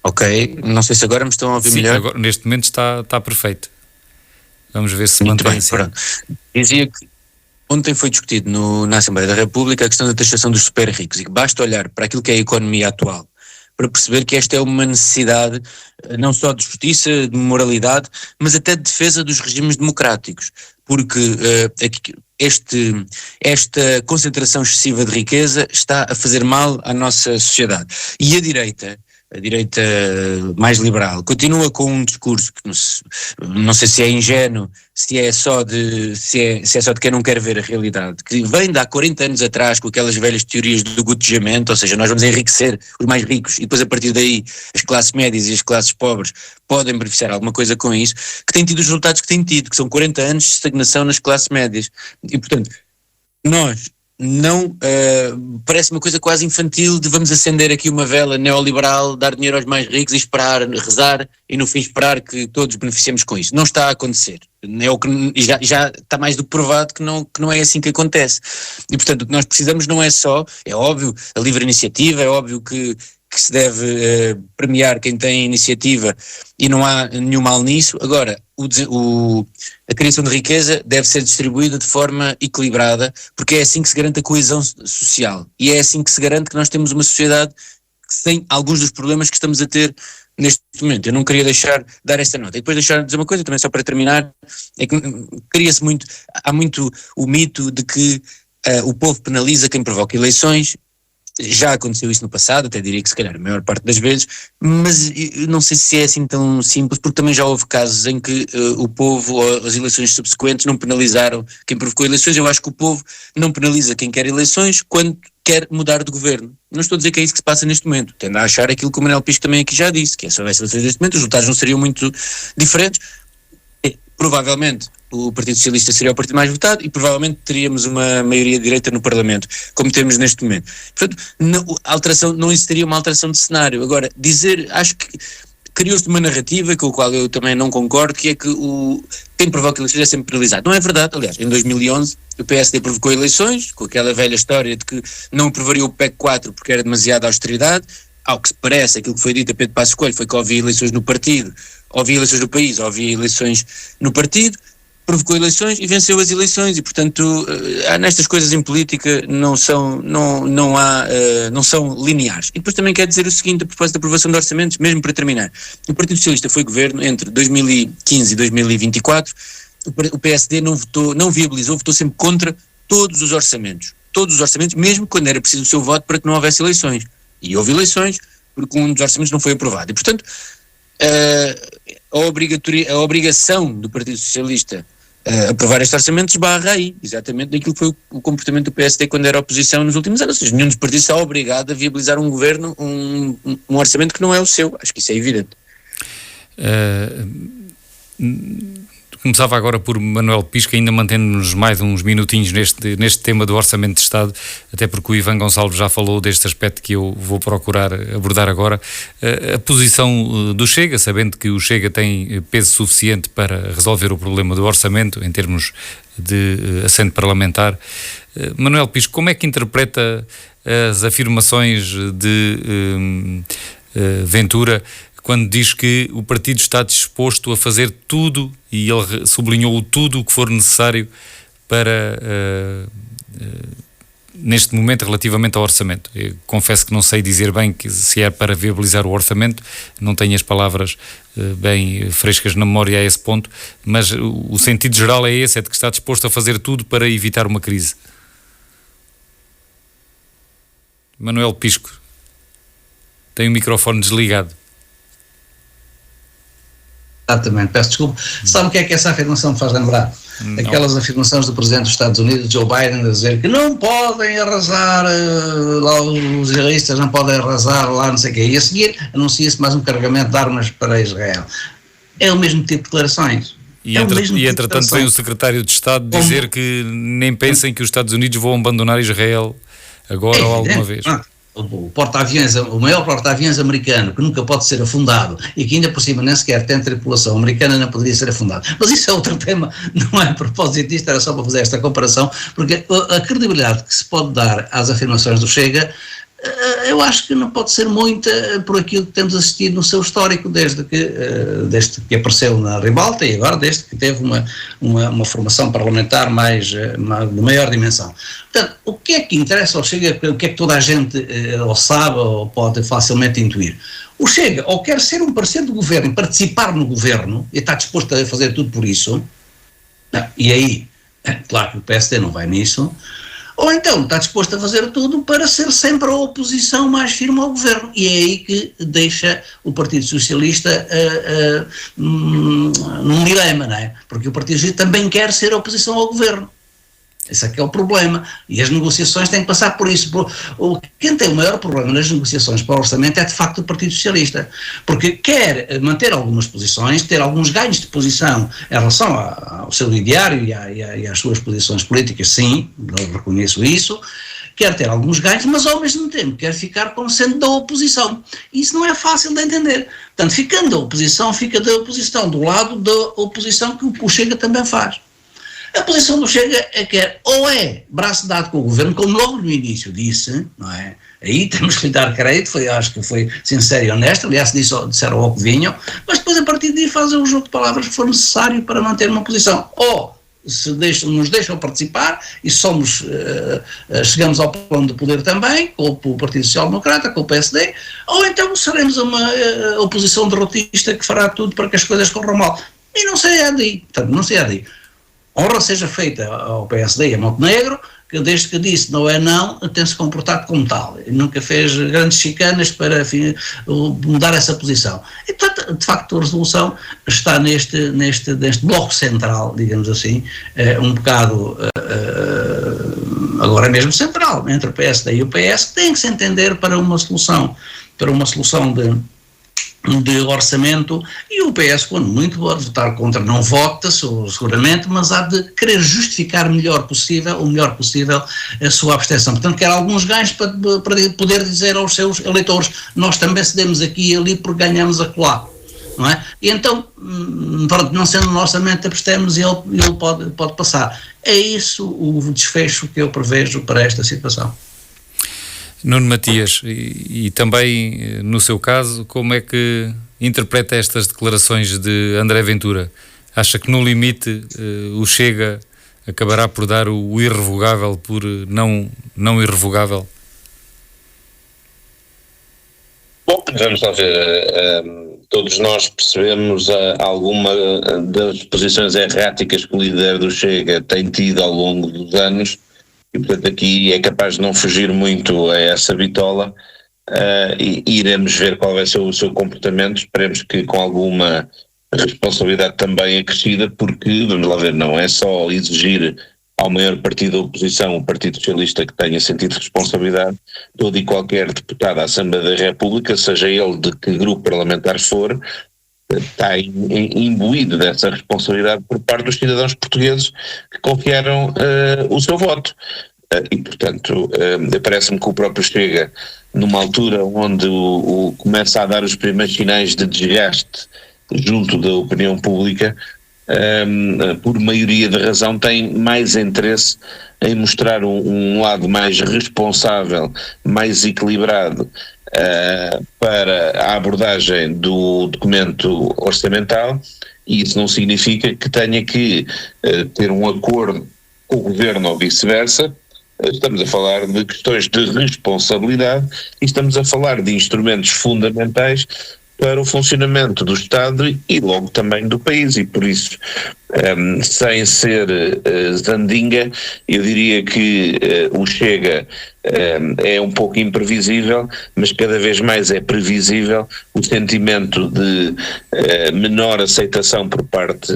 Ok, não sei se agora me estão a ouvir melhor. Agora, neste momento está perfeito. Vamos ver se muito mantém. Bem, dizia que ontem foi discutido na Assembleia da República a questão da taxação dos super ricos e que basta olhar para aquilo que é a economia atual para perceber que esta é uma necessidade não só de justiça, de moralidade, mas até de defesa dos regimes democráticos, porque esta concentração excessiva de riqueza está a fazer mal à nossa sociedade. E a direita mais liberal continua com um discurso que não sei se é ingênuo, se é só de quem não quer ver a realidade, que vem de há 40 anos atrás com aquelas velhas teorias do gotejamento, ou seja, nós vamos enriquecer os mais ricos e depois a partir daí as classes médias e as classes pobres podem beneficiar alguma coisa com isso, que tem tido os resultados que tem tido, que são 40 anos de estagnação nas classes médias. E portanto, nós não, parece uma coisa quase infantil de vamos acender aqui uma vela neoliberal, dar dinheiro aos mais ricos e esperar, rezar e no fim esperar que todos beneficiemos com isso. Não está a acontecer. É o que, já está mais do que provado que não é assim que acontece. E portanto o que nós precisamos não é só, é óbvio, a livre iniciativa, é óbvio que se deve premiar quem tem iniciativa e não há nenhum mal nisso. Agora, a criação de riqueza deve ser distribuída de forma equilibrada, porque é assim que se garante a coesão social e é assim que se garante que nós temos uma sociedade que tem alguns dos problemas que estamos a ter neste momento. Eu não queria deixar de dar esta nota. E depois deixar de dizer uma coisa, também só para terminar, é que há muito o mito de que o povo penaliza quem provoca eleições. Já aconteceu isso no passado, até diria que se calhar a maior parte das vezes, mas não sei se é assim tão simples, porque também já houve casos em que o povo ou as eleições subsequentes não penalizaram quem provocou eleições. Eu acho que o povo não penaliza quem quer eleições quando quer mudar de governo. Não estou a dizer que é isso que se passa neste momento. Tendo a achar aquilo que o Manuel Pisco também aqui já disse, que é só as eleições neste momento, os resultados não seriam muito diferentes. Provavelmente o Partido Socialista seria o partido mais votado e provavelmente teríamos uma maioria de direita no Parlamento, como temos neste momento. Portanto, não existiria uma alteração de cenário. Agora, acho que criou-se uma narrativa com a qual eu também não concordo, que é que quem provoca eleições é sempre penalizado. Não é verdade. Aliás, em 2011 o PSD provocou eleições, com aquela velha história de que não aprovaria o PEC 4 porque era demasiada austeridade. Ao que se parece, aquilo que foi dito a Pedro Passos Coelho foi que havia eleições no partido, havia eleições no país, havia eleições no partido, provocou eleições e venceu as eleições e, portanto, nestas coisas em política não são lineares. E depois também quero dizer o seguinte, a propósito da aprovação de orçamentos, mesmo para terminar, o Partido Socialista foi governo entre 2015 e 2024, o PSD não viabilizou, votou sempre contra todos os orçamentos, mesmo quando era preciso o seu voto para que não houvesse eleições. E houve eleições porque um dos orçamentos não foi aprovado. E, portanto, a obrigação do Partido Socialista aprovar este orçamento esbarra aí, exatamente daquilo que foi o comportamento do PSD quando era oposição nos últimos anos. Ou seja, nenhum dos partidos está obrigado a viabilizar um governo, um orçamento que não é o seu. Acho que isso é evidente. Começava agora por Manuel Pisco, ainda mantendo-nos mais uns minutinhos neste tema do Orçamento de Estado, até porque o Ivan Gonçalves já falou deste aspecto que eu vou procurar abordar agora. A posição do Chega, sabendo que o Chega tem peso suficiente para resolver o problema do orçamento em termos de assento parlamentar. Manuel Pisco, como é que interpreta as afirmações de Ventura quando diz que o partido está disposto a fazer tudo, e ele sublinhou tudo o que for necessário para, neste momento, relativamente ao orçamento? Eu confesso que não sei dizer bem se é para viabilizar o orçamento, não tenho as palavras bem frescas na memória a esse ponto, mas o sentido geral é esse, é de que está disposto a fazer tudo para evitar uma crise. Manuel Pisco, tem o microfone desligado. Exatamente, peço desculpa. Sabe o que é que essa afirmação me faz lembrar? Não. Aquelas afirmações do Presidente dos Estados Unidos, Joe Biden, a dizer que não podem arrasar, lá os israelitas não podem arrasar lá não sei o quê, e a seguir anuncia-se mais um carregamento de armas para Israel. É o mesmo tipo de declarações. E entretanto vem o Secretário de Estado dizer que nem pensem que os Estados Unidos vão abandonar Israel agora ou alguma vez. O porta-aviões, o maior porta-aviões americano, que nunca pode ser afundado e que ainda por cima nem sequer tem tripulação americana, não poderia ser afundado. Mas isso é outro tema, não é a propósito disto, era só para fazer esta comparação, porque a credibilidade que se pode dar às afirmações do Chega, eu acho que não pode ser muita por aquilo que temos assistido no seu histórico, desde que apareceu na Ribalta e agora desde que teve uma formação parlamentar de maior dimensão. Portanto, o que é que interessa ao Chega, o que é que toda a gente ou sabe ou pode facilmente intuir? O Chega ou quer ser um parceiro do governo e participar no governo e está disposto a fazer tudo por isso, e aí, claro que o PSD não vai nisso, ou então está disposto a fazer tudo para ser sempre a oposição mais firme ao governo. E é aí que deixa o Partido Socialista num dilema, não é? Porque o Partido Socialista também quer ser a oposição ao governo. Esse é que é o problema. E as negociações têm que passar por isso. Quem tem o maior problema nas negociações para o orçamento é de facto o Partido Socialista. Porque quer manter algumas posições, ter alguns ganhos de posição em relação ao seu ideário e às suas posições políticas, sim, eu reconheço isso. Quer ter alguns ganhos, mas ao mesmo tempo quer ficar como sendo da oposição. Isso não é fácil de entender. Portanto, ficando da oposição, fica da oposição, do lado da oposição que o Chega também faz. A posição do Chega é que ou é braço dado com o governo, como logo no início não é? Aí temos que lhe dar crédito, acho que foi sincero e honesto, aliás disseram ao que vinham, mas depois a partir daí fazem o jogo de palavras que for necessário para manter uma posição. Ou nos deixam participar e chegamos ao plano de poder também, com o Partido Social Democrata, com o PSD, ou então seremos uma oposição derrotista que fará tudo para que as coisas corram mal. E não sei daí. Honra seja feita ao PSD e a Montenegro, que desde que disse não é não, tem-se comportado como tal. E nunca fez grandes chicanas para mudar essa posição. E, portanto, de facto, a resolução está neste bloco central, digamos assim, um bocado agora mesmo central, entre o PSD e o PS, que tem que se entender para uma solução de orçamento, e o PS, quando muito pode votar contra, não vota seguramente, mas há de querer justificar o melhor possível a sua abstenção. Portanto, quer alguns ganhos para poder dizer aos seus eleitores, nós também cedemos aqui e ali porque ganhamos acolá, não é? E então, não sendo no orçamento, abstemos e ele pode passar. É isso o desfecho que eu prevejo para esta situação. Nuno Matias, e também no seu caso, como é que interpreta estas declarações de André Ventura? Acha que no limite o Chega acabará por dar o irrevogável por não irrevogável? Bom, vamos lá ver. Todos nós percebemos alguma das posições erráticas que o líder do Chega tem tido ao longo dos anos. E, portanto, aqui é capaz de não fugir muito a essa bitola e iremos ver qual vai ser o seu comportamento. Esperemos que com alguma responsabilidade também acrescida, porque, vamos lá ver, não é só exigir ao maior partido da oposição, o Partido Socialista, que tenha sentido de responsabilidade. Todo e qualquer deputado à Assembleia da República, seja ele de que grupo parlamentar for, está imbuído dessa responsabilidade por parte dos cidadãos portugueses que confiaram o seu voto. E, portanto, parece-me que o próprio Chega, numa altura onde começa a dar os primeiros sinais de desgaste junto da opinião pública, por maioria de razão, tem mais interesse em mostrar um lado mais responsável, mais equilibrado para a abordagem do documento orçamental, e isso não significa que tenha que ter um acordo com o Governo ou vice-versa. Estamos a falar de questões de responsabilidade e estamos a falar de instrumentos fundamentais para o funcionamento do Estado e logo também do país, e por isso, sem ser zandinga, eu diria que o Chega é um pouco imprevisível, mas cada vez mais é previsível o sentimento de menor aceitação por parte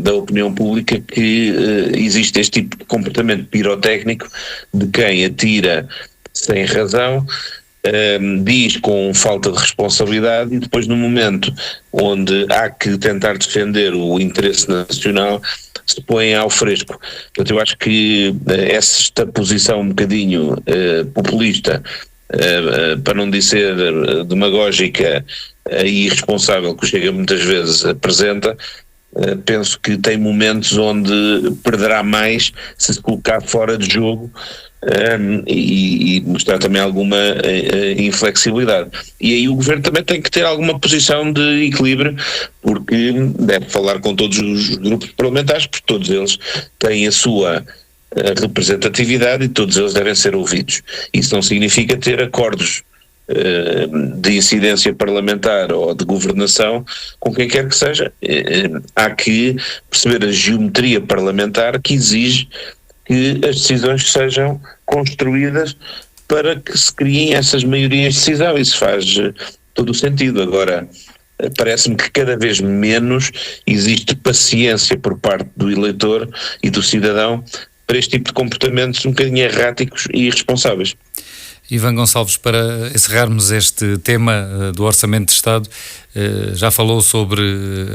da opinião pública que existe este tipo de comportamento pirotécnico de quem atira sem razão, diz com falta de responsabilidade, e depois, no momento onde há que tentar defender o interesse nacional, se põe ao fresco. Portanto, eu acho que esta posição um bocadinho populista, para não dizer demagógica e irresponsável, que o Chega muitas vezes apresenta, penso que tem momentos onde perderá mais se colocar fora de jogo e mostrar também alguma inflexibilidade. E aí o Governo também tem que ter alguma posição de equilíbrio, porque deve falar com todos os grupos parlamentares, porque todos eles têm a sua representatividade e todos eles devem ser ouvidos. Isso não significa ter acordos de incidência parlamentar ou de governação com quem quer que seja. Há que perceber a geometria parlamentar que exige que as decisões sejam construídas para que se criem essas maiorias de decisão. Isso faz todo o sentido. Agora, parece-me que cada vez menos existe paciência por parte do eleitor e do cidadão para este tipo de comportamentos um bocadinho erráticos e irresponsáveis. Ivan Gonçalves, para encerrarmos este tema do Orçamento de Estado, já falou sobre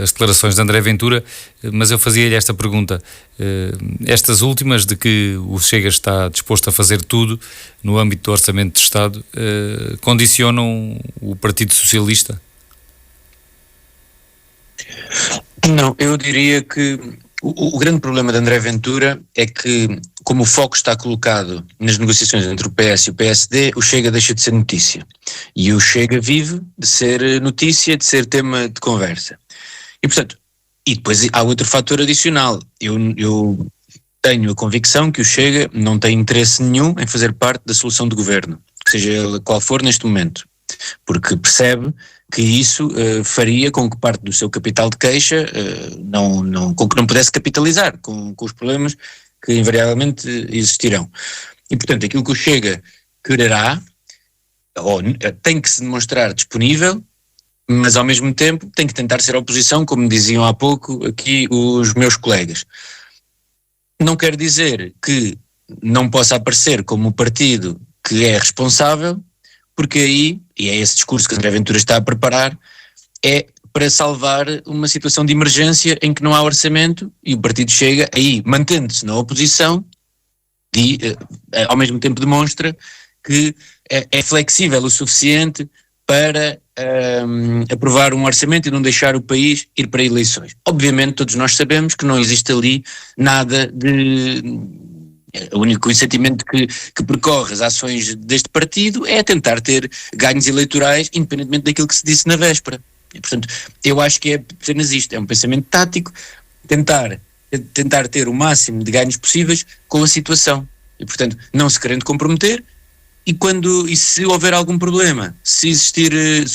as declarações de André Ventura, mas eu fazia-lhe esta pergunta. Estas últimas, de que o Chega está disposto a fazer tudo no âmbito do Orçamento de Estado, condicionam o Partido Socialista? Não, eu diria que o grande problema de André Ventura é que, como o foco está colocado nas negociações entre o PS e o PSD, o Chega deixa de ser notícia. E o Chega vive de ser notícia, de ser tema de conversa. E, portanto, e depois há outro fator adicional. Eu tenho a convicção que o Chega não tem interesse nenhum em fazer parte da solução de governo, que seja ele qual for neste momento, porque percebe que isso faria com que parte do seu capital de queixa com que não pudesse capitalizar com os problemas que invariavelmente existirão. E, portanto, aquilo que o Chega quererá, tem que se demonstrar disponível, mas ao mesmo tempo tem que tentar ser oposição, como diziam há pouco aqui os meus colegas. Não quer dizer que não possa aparecer como o partido que é responsável, porque aí, e é esse discurso que André Ventura está a preparar, é para salvar uma situação de emergência em que não há orçamento, e o partido Chega, aí, mantendo-se na oposição, ao mesmo tempo demonstra que é flexível o suficiente para aprovar um orçamento e não deixar o país ir para eleições. Obviamente todos nós sabemos que não existe ali nada de... O único sentimento que percorre as ações deste partido é tentar ter ganhos eleitorais, independentemente daquilo que se disse na véspera. E, portanto, eu acho que é apenas isto, é um pensamento tático, tentar ter o máximo de ganhos possíveis com a situação. E, portanto, não se querendo comprometer, e se houver algum problema, se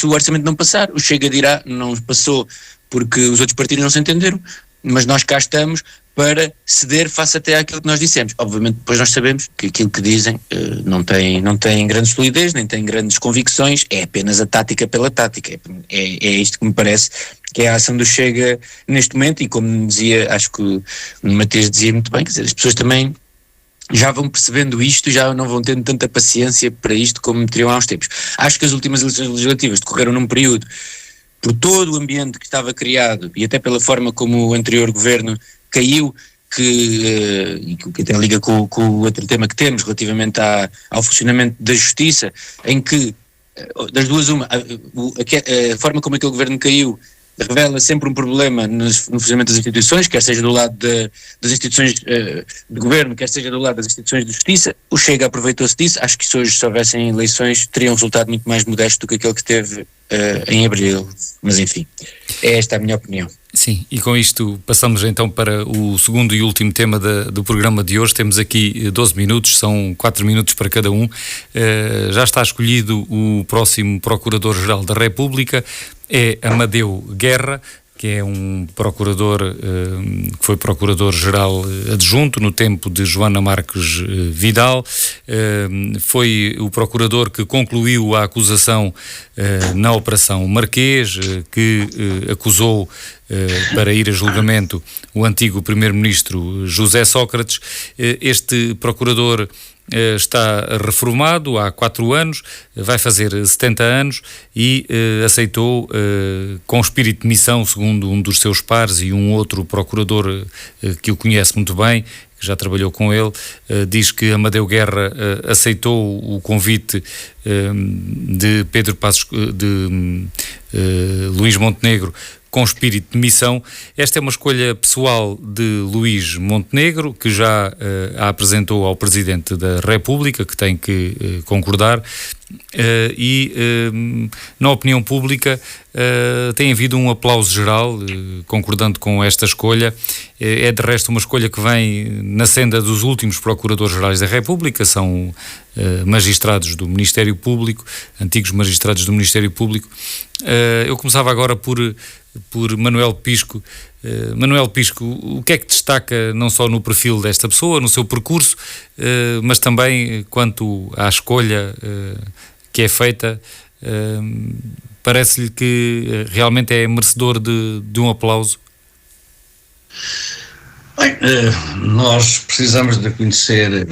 o orçamento não passar, o Chega dirá, não passou porque os outros partidos não se entenderam, mas nós cá estamos para ceder face até àquilo que nós dissemos. Obviamente depois nós sabemos que aquilo que dizem não tem grande solidez, nem tem grandes convicções, é apenas a tática pela tática. É isto que me parece que é a ação do Chega neste momento, e como dizia, acho que o Matias dizia muito bem, quer dizer, as pessoas também já vão percebendo isto, já não vão tendo tanta paciência para isto como teriam há uns tempos. Acho que as últimas eleições legislativas decorreram num período por todo o ambiente que estava criado e até pela forma como o anterior governo caiu, que até liga com o outro tema que temos relativamente ao funcionamento da justiça, em que das duas uma, a forma como aquele governo caiu revela sempre um problema no funcionamento das instituições, quer seja do lado das instituições de governo, quer seja do lado das instituições de justiça. O Chega aproveitou-se disso. Acho que se hoje houvessem eleições teria um resultado muito mais modesto do que aquele que teve em abril, mas enfim, é esta a minha opinião. Sim, e com isto passamos então para o segundo e último tema do programa de hoje. Temos aqui 12 minutos, são 4 minutos para cada um. Já está escolhido o próximo Procurador-Geral da República, é Amadeu Guerra, que é um procurador que foi procurador-geral adjunto no tempo de Joana Marques Vidal. Foi o procurador que concluiu a acusação na Operação Marquês, que acusou para ir a julgamento o antigo primeiro-ministro José Sócrates. Este procurador está reformado há 4 anos, vai fazer 70 anos e aceitou com espírito de missão, segundo um dos seus pares e um outro procurador que o conhece muito bem, que já trabalhou com ele, diz que Amadeu Guerra aceitou o convite de Pedro Passos, de Luís Montenegro, com espírito de missão. Esta é uma escolha pessoal de Luís Montenegro, que já a apresentou ao Presidente da República, que tem que concordar, e na opinião pública tem havido um aplauso geral, concordando com esta escolha. É de resto uma escolha que vem na senda dos últimos Procuradores-Gerais da República, são magistrados do Ministério Público, antigos magistrados do Ministério Público. Eu começava agora por Manuel Pisco. Manuel Pisco, o que é que destaca não só no perfil desta pessoa, no seu percurso, mas também quanto à escolha que é feita? Parece-lhe que realmente é merecedor de um aplauso? Bem, nós precisamos de conhecer,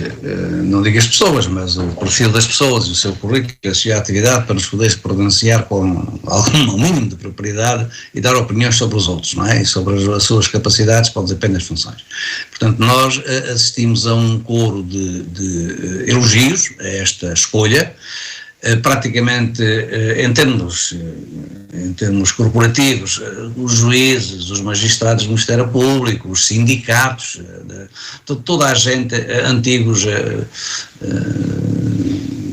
não digo as pessoas, mas o perfil das pessoas, o seu currículo, a sua atividade, para nos poder pronunciar com algum mínimo de propriedade e dar opiniões sobre os outros, não é? E sobre as suas capacidades para o desempenho das funções. Portanto, nós assistimos a um coro de elogios a esta escolha. Praticamente em termos corporativos, os juízes, os magistrados do Ministério Público, os sindicatos, toda a gente, antigos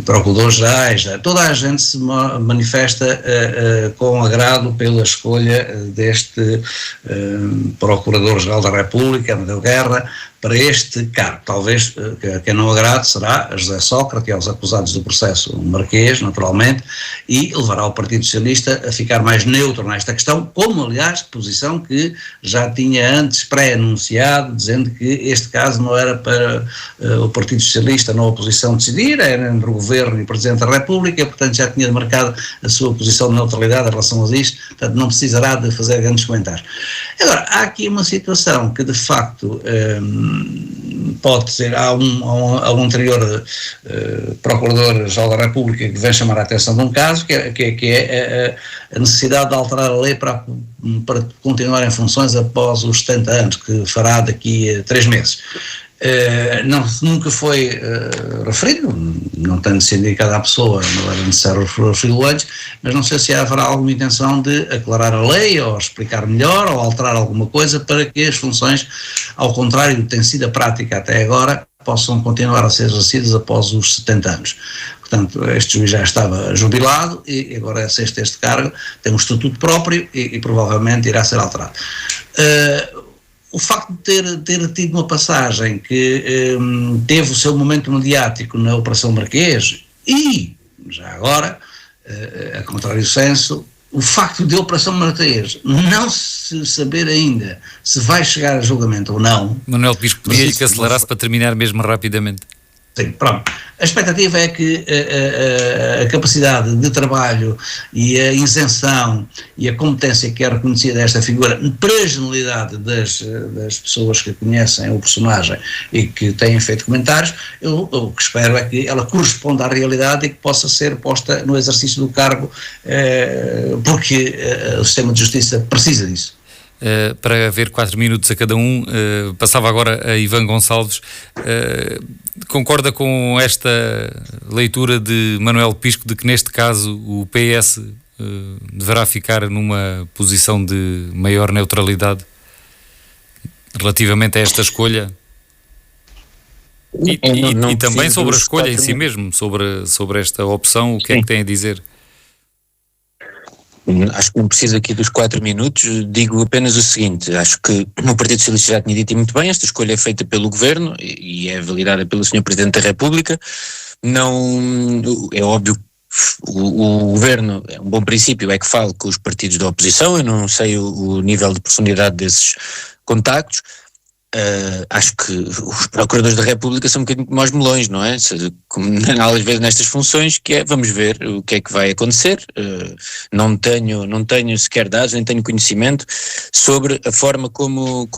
procuradores-gerais, toda a gente se manifesta com agrado pela escolha deste Procurador-Geral da República, Amadeu Guerra, para este cargo. Talvez quem não agrade será a José Sócrates e aos acusados do processo Marquês, naturalmente, e levará o Partido Socialista a ficar mais neutro nesta questão, como, aliás, posição que já tinha antes pré-anunciado, dizendo que este caso não era para o Partido Socialista na oposição decidir, era entre o Governo e o Presidente da República, e, portanto, já tinha marcado a sua posição de neutralidade em relação a isto, portanto, não precisará de fazer grandes comentários. Agora, há aqui uma situação que, de facto, pode ser, há um anterior Procurador-Geral da República que vem chamar a atenção de um caso, que é a necessidade de alterar a lei para continuar em funções após os 70 anos, que fará daqui a 3 meses. Nunca foi referido, não tendo sido indicado à pessoa, não era necessário referi-lo antes, mas não sei se haverá alguma intenção de aclarar a lei ou explicar melhor ou alterar alguma coisa para que as funções, ao contrário do que tem sido a prática até agora, possam continuar a ser exercidas após os 70 anos. Portanto, este juiz já estava jubilado e agora este cargo tem um estatuto próprio e provavelmente irá ser alterado. O facto de ter tido uma passagem que teve o seu momento mediático na Operação Marquês e, já agora, a contrário senso, o facto de a Operação Marquês não se saber ainda se vai chegar a julgamento ou não... Manuel Pisco, pedia-lhe que acelerasse para terminar mesmo rapidamente. Sim, pronto. A expectativa é que a capacidade de trabalho e a isenção e a competência que é reconhecida a esta figura para a generalidade das pessoas que conhecem o personagem e que têm feito comentários, eu o que espero é que ela corresponda à realidade e que possa ser posta no exercício do cargo, porque o sistema de justiça precisa disso. Para haver 4 minutos a cada um, passava agora a Ivan Gonçalves. Concorda com esta leitura de Manuel Pisco de que neste caso o PS deverá ficar numa posição de maior neutralidade relativamente a esta escolha? E também sobre a escolha em si mesmo, sobre esta opção, o que é que tem a dizer? Acho que não preciso aqui dos 4 minutos, digo apenas o seguinte: acho que o Partido Socialista já tinha dito muito bem, esta escolha é feita pelo Governo e é validada pelo Sr. Presidente da República. Não, é óbvio, o Governo, é um bom princípio, é que fale com os partidos da oposição. Eu não sei o nível de profundidade desses contactos. Acho que os procuradores da República são um bocadinho como aos melões, não é? Como às vezes nestas funções, que é, vamos ver o que é que vai acontecer. Não tenho sequer dados, nem tenho conhecimento sobre a forma como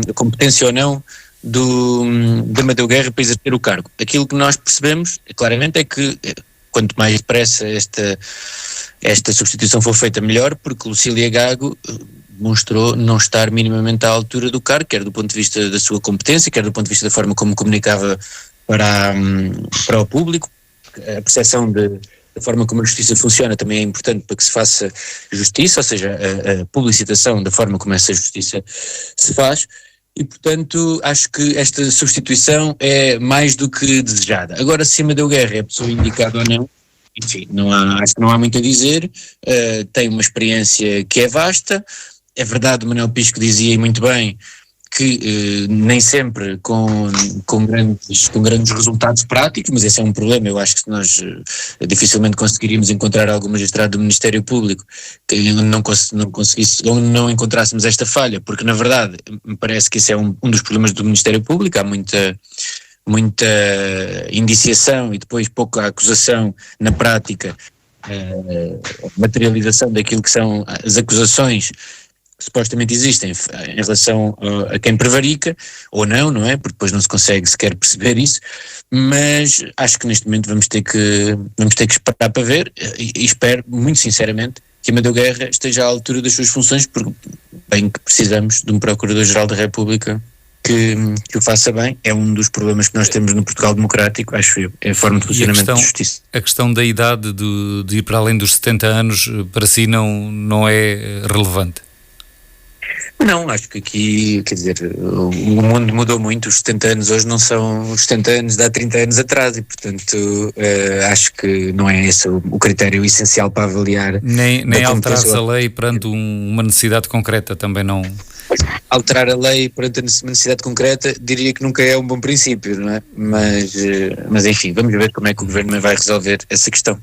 a competência ou não de Amadeu Guerra para exercer o cargo. Aquilo que nós percebemos, claramente, é que quanto mais depressa esta substituição for feita, melhor, porque Lucília Gago demonstrou não estar minimamente à altura do cargo, quer do ponto de vista da sua competência, quer do ponto de vista da forma como comunicava para o público. A percepção da forma como a justiça funciona também é importante para que se faça justiça, ou seja, a publicitação da forma como essa justiça se faz, e portanto acho que esta substituição é mais do que desejada. Agora, se Amadeu Guerra é a pessoa indicada ou não, enfim, acho que não há muito a dizer. Tem uma experiência que é vasta. É verdade, o Manuel Pisco dizia muito bem que nem sempre com grandes resultados práticos, mas esse é um problema. Eu acho que nós dificilmente conseguiríamos encontrar algum magistrado do Ministério Público que não conseguisse, ou não encontrássemos esta falha, porque na verdade me parece que esse é um dos problemas do Ministério Público. Há muita indiciação e depois pouca acusação na prática, materialização daquilo que são as acusações que supostamente existem em relação a quem prevarica ou não é? Porque depois não se consegue sequer perceber isso, mas acho que neste momento vamos ter que esperar para ver, e espero muito sinceramente que Amadeu Guerra esteja à altura das suas funções, porque bem que precisamos de um Procurador-Geral da República que o faça bem. É um dos problemas que nós temos no Portugal democrático, acho eu, é a forma de funcionamento da justiça. A questão da idade de ir para além dos 70 anos para si não é relevante? Não, acho que aqui, quer dizer, o mundo mudou muito. Os 70 anos hoje não são os 70 anos de há 30 anos atrás, e portanto acho que não é esse o critério essencial para avaliar. Nem alterar-se a lei perante uma necessidade concreta também não. Alterar a lei perante uma necessidade concreta, diria que nunca é um bom princípio, não é? Mas enfim, vamos ver como é que o Governo vai resolver essa questão.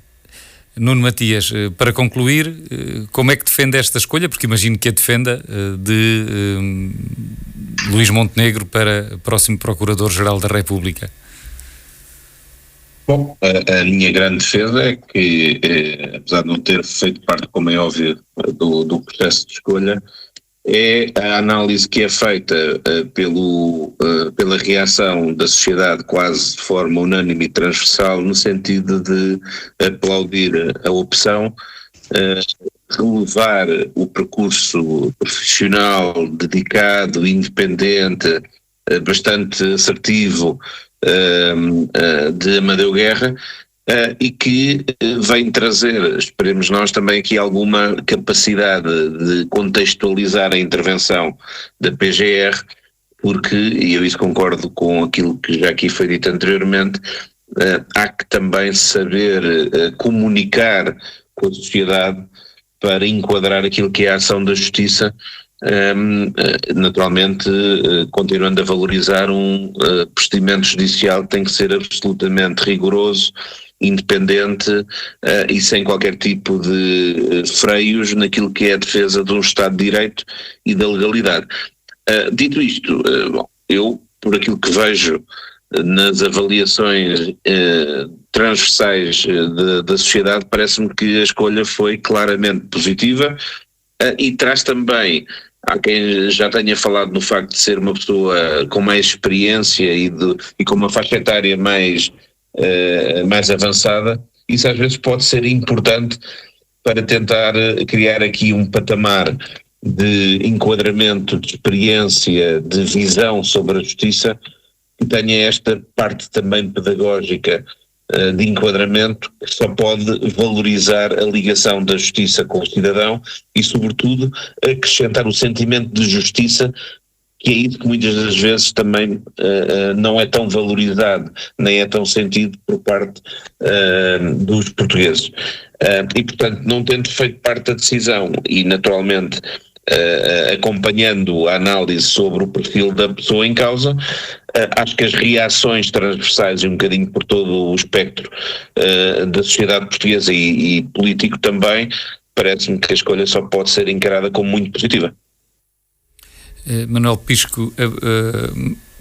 Nuno Matias, para concluir, como é que defende esta escolha? Porque imagino que a defenda, de Luís Montenegro para próximo Procurador-Geral da República. Bom, a minha grande defesa é que, apesar de não ter feito parte, como é óbvio, do processo de escolha, é a análise que é feita pela reação da sociedade quase de forma unânime e transversal, no sentido de aplaudir a opção, relevar o percurso profissional, dedicado, independente, bastante assertivo de Amadeu Guerra, e que vem trazer, esperemos nós, também aqui alguma capacidade de contextualizar a intervenção da PGR, porque, e eu isso concordo com aquilo que já aqui foi dito anteriormente, há que também saber comunicar com a sociedade para enquadrar aquilo que é a ação da justiça, naturalmente continuando a valorizar um procedimento judicial que tem que ser absolutamente rigoroso, independente e sem qualquer tipo de freios naquilo que é a defesa de um Estado de Direito e da legalidade. Dito isto, bom, eu, por aquilo que vejo nas avaliações transversais da sociedade, parece-me que a escolha foi claramente positiva e traz também, há quem já tenha falado no facto de ser uma pessoa com mais experiência e com uma faixa etária mais avançada, isso às vezes pode ser importante para tentar criar aqui um patamar de enquadramento, de experiência, de visão sobre a justiça, que tenha esta parte também pedagógica de enquadramento, que só pode valorizar a ligação da justiça com o cidadão e, sobretudo, acrescentar o sentimento de justiça, que é isso que muitas das vezes também não é tão valorizado, nem é tão sentido por parte dos portugueses. E, portanto, não tendo feito parte da decisão e, naturalmente, acompanhando a análise sobre o perfil da pessoa em causa, acho que as reações transversais e um bocadinho por todo o espectro da sociedade portuguesa e político também, parece-me que a escolha só pode ser encarada como muito positiva. Manuel Pisco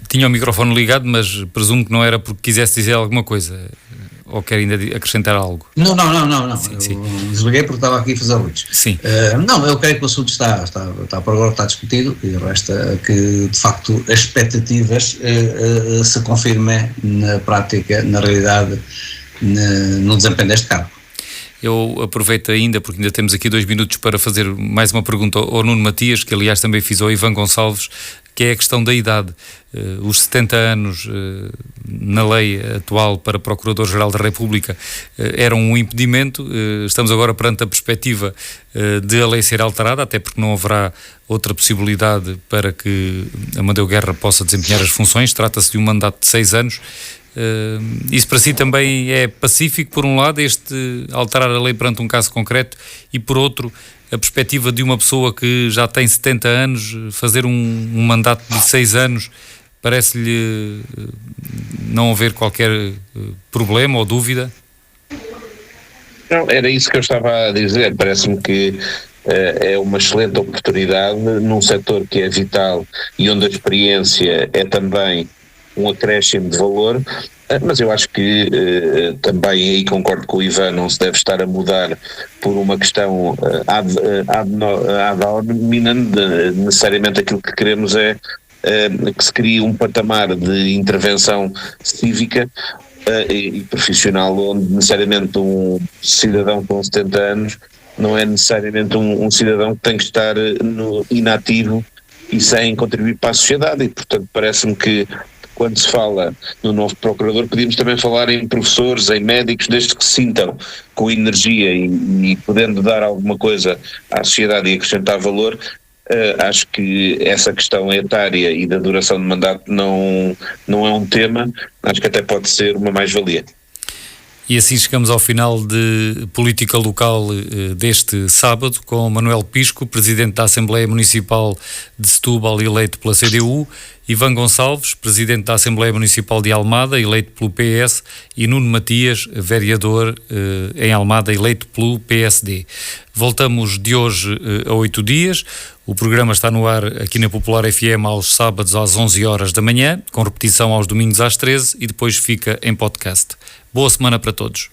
tinha o microfone ligado, mas presumo que não era porque quisesse dizer alguma coisa. Ou quer ainda acrescentar algo? Não. Sim. Eu desliguei porque estava aqui a fazer ruídos. Sim. Não, eu creio que o assunto está por agora está discutido e resta que, de facto, as expectativas se confirmem na prática, na realidade, no desempenho deste cargo. Eu aproveito ainda, porque ainda temos aqui 2 minutos para fazer mais uma pergunta ao Nuno Matias, que aliás também fiz ao Ivan Gonçalves, que é a questão da idade. Os 70 anos na lei atual para Procurador-Geral da República eram um impedimento. Estamos agora perante a perspectiva de a lei ser alterada, até porque não haverá outra possibilidade para que Amadeu Guerra possa desempenhar as funções. Trata-se de um mandato de 6 anos. Isso para si também é pacífico, por um lado, este alterar a lei perante um caso concreto, e por outro, a perspectiva de uma pessoa que já tem 70 anos, fazer um mandato de 6 anos, parece-lhe não haver qualquer problema ou dúvida? Não, era isso que eu estava a dizer. Parece-me que é uma excelente oportunidade num setor que é vital e onde a experiência é também um acréscimo de valor, mas eu acho que também aí concordo com o Ivan, não se deve estar a mudar por uma questão ad hominem. Necessariamente aquilo que queremos é que se crie um patamar de intervenção cívica e profissional, onde necessariamente um cidadão com 70 anos não é necessariamente um cidadão que tem que estar inativo e sem contribuir para a sociedade, e portanto parece-me que quando se fala no novo procurador, podíamos também falar em professores, em médicos, desde que se sintam com energia e podendo dar alguma coisa à sociedade e acrescentar valor. Acho que essa questão etária e da duração de mandato não é um tema, acho que até pode ser uma mais-valia. E assim chegamos ao final de Política Local deste sábado, com Manuel Pisco, Presidente da Assembleia Municipal de Setúbal, eleito pela CDU, Ivan Gonçalves, Presidente da Assembleia Municipal de Almada, eleito pelo PS, e Nuno Matias, Vereador em Almada, eleito pelo PSD. Voltamos de hoje a 8 dias. O programa está no ar aqui na Popular FM aos sábados às 11 horas da manhã, com repetição aos domingos às 13, e depois fica em podcast. Boa semana para todos.